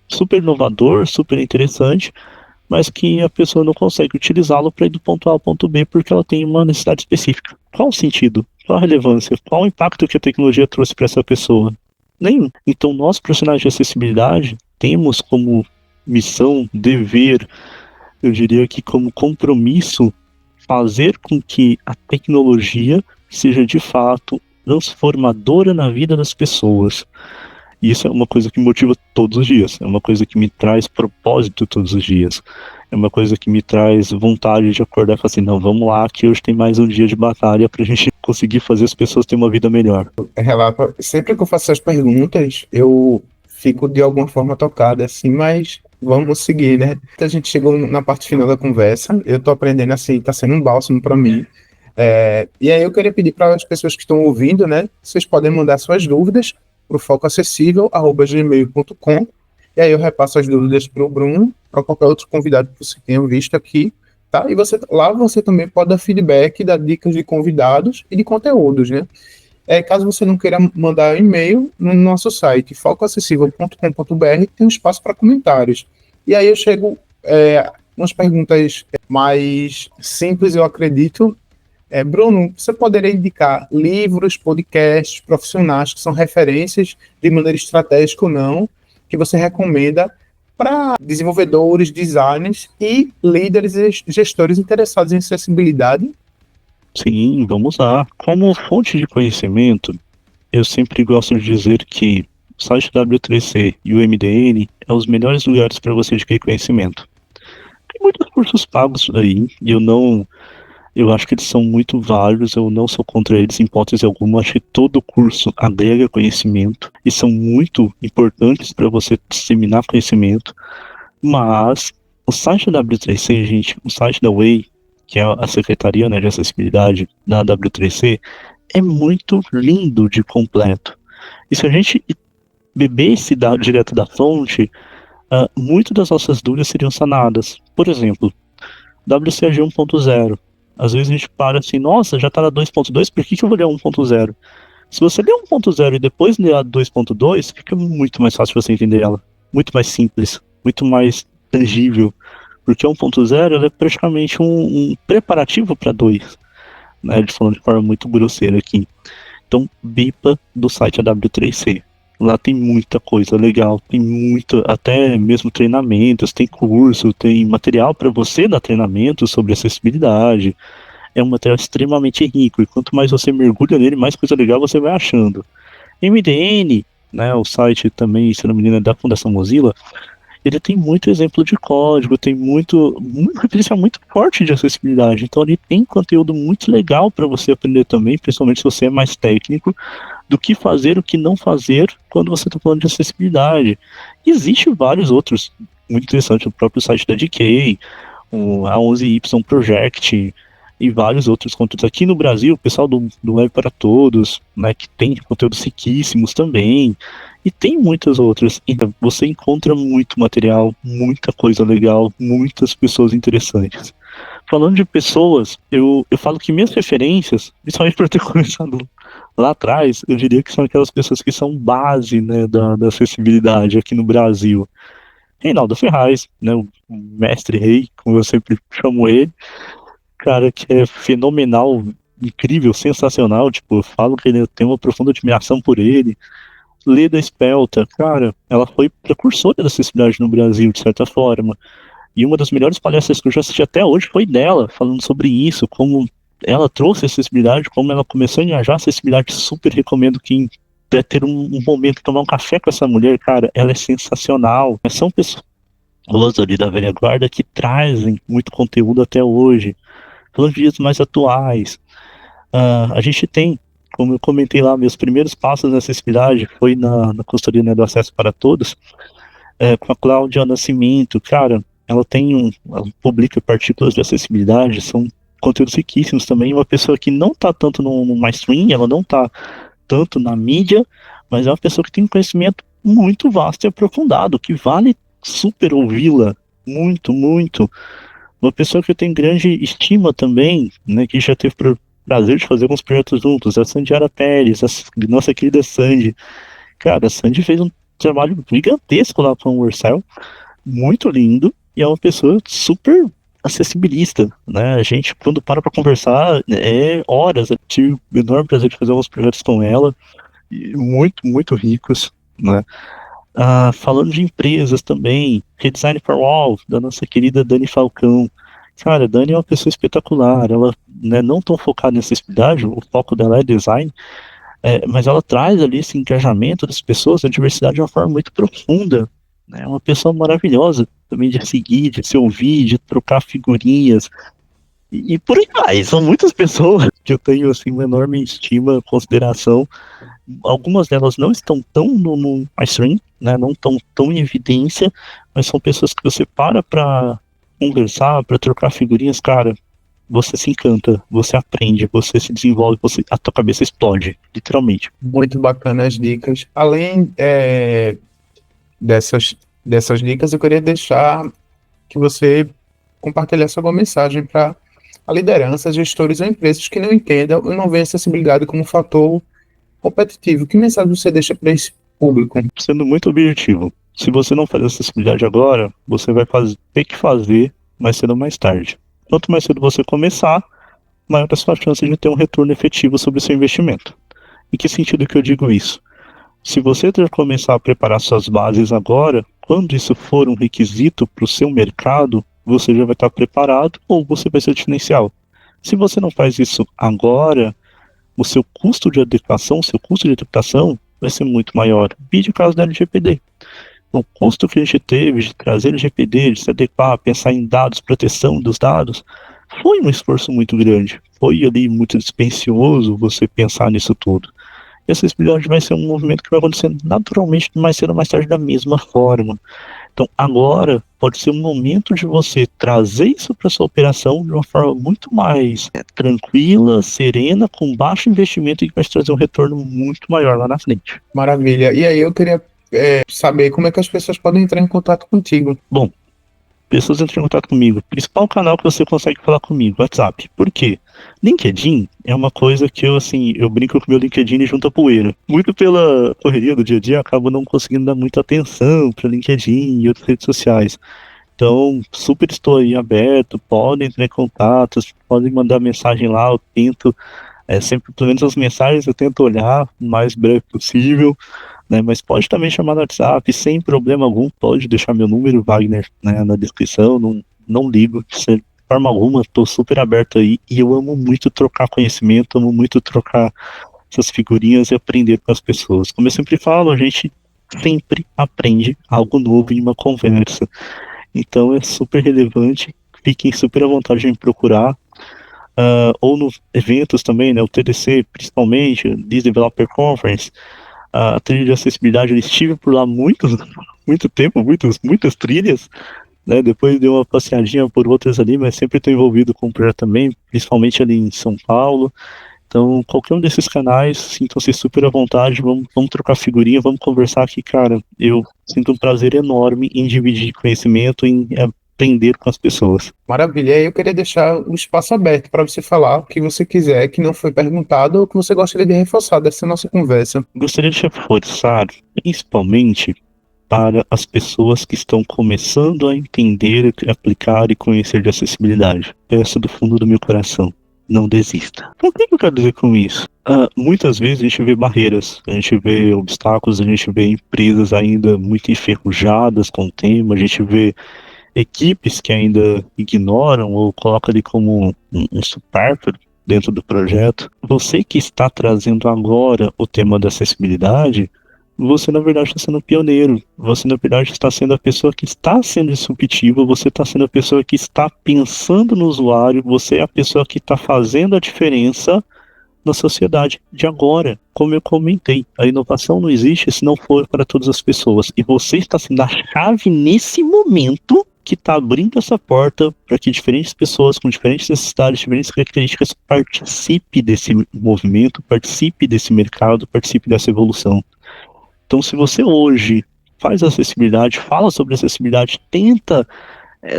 super inovador, super interessante, mas que a pessoa não consegue utilizá-lo para ir do ponto A ao ponto B porque ela tem uma necessidade específica. Qual o sentido? Qual a relevância? Qual o impacto que a tecnologia trouxe para essa pessoa? Nenhum. Então nós, profissionais de acessibilidade, temos como missão, dever, eu diria que como compromisso, fazer com que a tecnologia seja de fato transformadora na vida das pessoas. E isso é uma coisa que me motiva todos os dias, é uma coisa que me traz propósito todos os dias, é uma coisa que me traz vontade de acordar e falar assim, não, vamos lá, que hoje tem mais um dia de batalha pra gente conseguir fazer as pessoas terem uma vida melhor. Relato, sempre que eu faço essas perguntas, eu fico de alguma forma tocado, assim, mas vamos seguir, né? A gente chegou na parte final da conversa, eu tô aprendendo assim, tá sendo um bálsamo para mim. E aí eu queria pedir para as pessoas que estão ouvindo, né? Vocês podem mandar suas dúvidas para o focoacessível@gmail.com, e aí eu repasso as dúvidas para o Bruno, para qualquer outro convidado que você tenha visto aqui, tá? E lá você também pode dar feedback, dar dicas de convidados e de conteúdos, né? Caso você não queira mandar e-mail, no nosso site focoacessível.com.br tem um espaço para comentários. E aí eu chego umas perguntas mais simples, eu acredito. Bruno, você poderia indicar livros, podcasts, profissionais que são referências de maneira estratégica ou não, que você recomenda para desenvolvedores, designers e líderes e gestores interessados em acessibilidade? Sim, vamos lá. Como fonte de conhecimento, eu sempre gosto de dizer que o site W3C e o MDN são os melhores lugares para você adquirir conhecimento. Tem muitos cursos pagos aí, e eu acho que eles são muito válidos, eu não sou contra eles em hipótese alguma, acho que todo curso agrega conhecimento e são muito importantes para você disseminar conhecimento, mas o site da W3C, gente, o site da Way, que é a Secretaria, né, de Acessibilidade da W3C, é muito lindo de completo. E se a gente bebesse direto da fonte, muitas das nossas dúvidas seriam sanadas. Por exemplo, WCAG 1.0. Às vezes a gente para assim, nossa, já está na 2.2, por que eu vou ler 1.0? Se você ler 1.0 e depois ler a 2.2, fica muito mais fácil você entender ela. Muito mais simples, muito mais tangível. Porque 1.0 ela é praticamente um preparativo para 2. Né, falando de forma muito grosseira aqui. Então, bipa do site AW3C. Lá tem muita coisa legal, tem muito, até mesmo treinamentos, tem curso, tem material para você dar treinamento sobre acessibilidade. É um material extremamente rico, e quanto mais você mergulha nele, mais coisa legal você vai achando. MDN, né, o site também, se não me engano, é da Fundação Mozilla, ele tem muito exemplo de código, tem uma referência muito forte de acessibilidade. Então ele tem conteúdo muito legal para você aprender também, principalmente se você é mais técnico, do que fazer, o que não fazer quando você está falando de acessibilidade. E existe vários outros muito interessantes, o próprio site da DK, o A11Y Project e vários outros conteúdos. Aqui no Brasil, o pessoal do Web para Todos, né, que tem conteúdos riquíssimos também, e tem muitas outras. Então, você encontra muito material, muita coisa legal, muitas pessoas interessantes. Falando de pessoas, eu falo que minhas referências, principalmente por ter começado lá atrás, eu diria que são aquelas pessoas que são base, né, da acessibilidade aqui no Brasil. Reinaldo Ferraz, né, o mestre rei, como eu sempre chamo ele, cara que é fenomenal, incrível, sensacional, tipo, eu falo que ele tem uma profunda admiração por ele. Leda Spelta, cara, ela foi precursora da acessibilidade no Brasil, de certa forma. E uma das melhores palestras que eu já assisti até hoje foi dela, falando sobre isso, como ela trouxe acessibilidade, como ela começou a engajar a acessibilidade. Super recomendo quem quer ter um momento, tomar um café com essa mulher, cara, ela é sensacional. São pessoas ali da velha guarda que trazem muito conteúdo até hoje. Falando de dias mais atuais, a gente tem, como eu comentei lá, meus primeiros passos na acessibilidade foi na consultoria, né, do Acesso para Todos, com a Cláudia Nascimento. Cara, ela publica partículas de acessibilidade, são conteúdos riquíssimos também. Uma pessoa que não está tanto no mainstream, ela não está tanto na mídia, mas é uma pessoa que tem um conhecimento muito vasto e aprofundado, que vale super ouvi-la, muito, muito. Uma pessoa que eu tenho grande estima também, né, que já teve prazer de fazer alguns projetos juntos, a Sandiara Pérez, a nossa querida Sandy. Cara, a Sandy fez um trabalho gigantesco lá com o Worcel, muito lindo, e é uma pessoa super acessibilista, né? A gente, quando para conversar, é horas. Eu tive o enorme prazer de fazer alguns projetos com ela, e muito, muito ricos, né? Falando de empresas também, Redesign for All, da nossa querida Dani Falcão. Cara, a Dani é uma pessoa espetacular, ela, né, não tão focada em acessibilidade, o foco dela é design, mas ela traz ali esse engajamento das pessoas, a diversidade de uma forma muito profunda. Né? É uma pessoa maravilhosa também de seguir, de se ouvir, de trocar figurinhas, e por aí vai. São muitas pessoas que eu tenho assim, uma enorme estima, consideração. Algumas delas não estão tão no mainstream, né, não estão tão em evidência, mas são pessoas que você para conversar, para trocar figurinhas, cara, você se encanta, você aprende, você se desenvolve, a tua cabeça explode, literalmente. Muito bacana as dicas. Além dessas dicas, eu queria deixar que você compartilhasse alguma mensagem para a liderança, gestores ou empresas que não entendam ou não veem acessibilidade como um fator competitivo. Que mensagem você deixa para esse público? Sendo muito objetivo, se você não fazer acessibilidade agora, você vai ter que fazer mais cedo ou mais tarde. Quanto mais cedo você começar, maior a sua chance de ter um retorno efetivo sobre o seu investimento. Em que sentido que eu digo isso? Se você ter que começar a preparar suas bases agora, quando isso for um requisito para o seu mercado, você já vai estar preparado ou você vai ser diferencial. Se você não faz isso agora, o seu custo de adequação, o seu custo de adaptação vai ser muito maior. Vide o caso da LGPD. O custo que a gente teve de trazer LGPD, de se adequar, pensar em dados, proteção dos dados, foi um esforço muito grande. Foi ali muito dispendioso você pensar nisso tudo. E a acessibilidade vai ser um movimento que vai acontecer naturalmente mais cedo ou mais tarde da mesma forma. Então agora pode ser um momento de você trazer isso para sua operação de uma forma muito mais tranquila, serena, com baixo investimento e que vai te trazer um retorno muito maior lá na frente. Maravilha. E aí eu queria saber como é que as pessoas podem entrar em contato contigo. Bom, pessoas entram em contato comigo. Principal canal que você consegue falar comigo, WhatsApp. Por quê? LinkedIn é uma coisa que eu brinco com o meu LinkedIn e junto a poeira. Muito pela correria do dia a dia, eu acabo não conseguindo dar muita atenção para LinkedIn e outras redes sociais. Então, super estou aí aberto, podem entrar em contato, podem mandar mensagem lá, eu tento, sempre, pelo menos as mensagens eu tento olhar o mais breve possível, né, mas pode também chamar no WhatsApp, sem problema algum, pode deixar meu número, Wagner, né, na descrição, não ligo, de forma alguma, estou super aberto aí, e eu amo muito trocar conhecimento, amo muito trocar essas figurinhas e aprender com as pessoas. Como eu sempre falo, a gente sempre aprende algo novo em uma conversa. Então é super relevante, fiquem super à vontade de me procurar, ou nos eventos também, né, o TDC principalmente, This Developer Conference, a trilha de acessibilidade, eu estive por lá muito tempo, muitas trilhas, né, depois dei uma passeadinha por outras ali, mas sempre estou envolvido com o projeto também, principalmente ali em São Paulo. Então, qualquer um desses canais, sintam-se super à vontade, vamos trocar figurinha, vamos conversar aqui, cara. Eu sinto um prazer enorme em dividir conhecimento, em aprender com as pessoas. Maravilha. E aí eu queria deixar um espaço aberto para você falar o que você quiser, que não foi perguntado, ou que você gostaria de reforçar dessa nossa conversa. Gostaria de reforçar, principalmente para as pessoas que estão começando a entender, aplicar e conhecer de acessibilidade. Peço do fundo do meu coração, não desista. O que eu quero dizer com isso? Muitas vezes a gente vê barreiras, a gente vê obstáculos, a gente vê empresas ainda muito enferrujadas com o tema, a gente vê equipes que ainda ignoram ou colocam ali como um supérfluo dentro do projeto. Você que está trazendo agora o tema da acessibilidade, você na verdade está sendo pioneiro, você na verdade está sendo a pessoa que está sendo disruptiva, você está sendo a pessoa que está pensando no usuário, você é a pessoa que está fazendo a diferença na sociedade de agora. Como eu comentei, a inovação não existe se não for para todas as pessoas, e você está sendo a chave nesse momento que está abrindo essa porta para que diferentes pessoas com diferentes necessidades, diferentes características participe desse movimento, participe desse mercado, participe dessa evolução. Então, se você hoje faz acessibilidade, fala sobre acessibilidade, tenta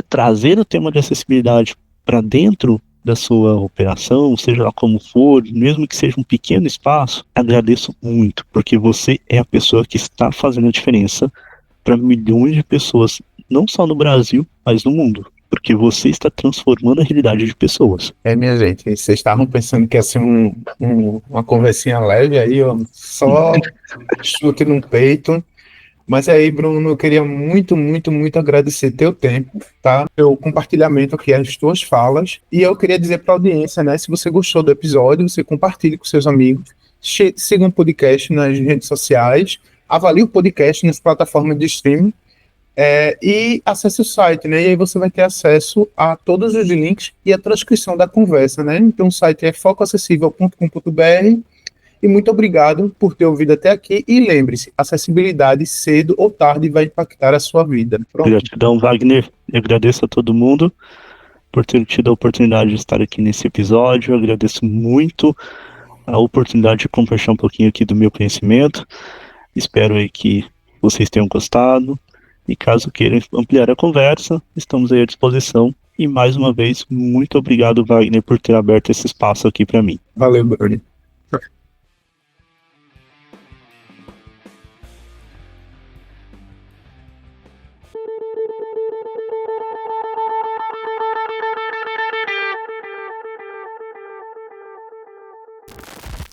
trazer o tema de acessibilidade para dentro da sua operação, seja lá como for, mesmo que seja um pequeno espaço, agradeço muito, porque você é a pessoa que está fazendo a diferença para milhões de pessoas, não só no Brasil, mas no mundo. Porque você está transformando a realidade de pessoas. Minha gente, vocês estavam pensando que ia ser uma conversinha leve aí, ó, só chute no peito. Mas aí, Bruno, eu queria muito agradecer teu tempo, tá? Teu compartilhamento aqui, as tuas falas. E eu queria dizer para a audiência, né? Se você gostou do episódio, você compartilhe com seus amigos. Siga o podcast nas redes sociais. Avalie o podcast nas plataformas de streaming. E acesse o site, né? E aí você vai ter acesso a todos os links e a transcrição da conversa, né? Então o site é focoacessível.com.br. E muito obrigado por ter ouvido até aqui. E lembre-se, acessibilidade cedo ou tarde vai impactar a sua vida. Pronto. Gratidão, Wagner. Eu agradeço a todo mundo por ter tido a oportunidade de estar aqui nesse episódio. Eu agradeço muito a oportunidade de compartilhar um pouquinho aqui do meu conhecimento. Espero aí que vocês tenham gostado. E caso queiram ampliar a conversa, estamos aí à disposição. E mais uma vez, muito obrigado, Wagner, por ter aberto esse espaço aqui para mim. Valeu, Bernie.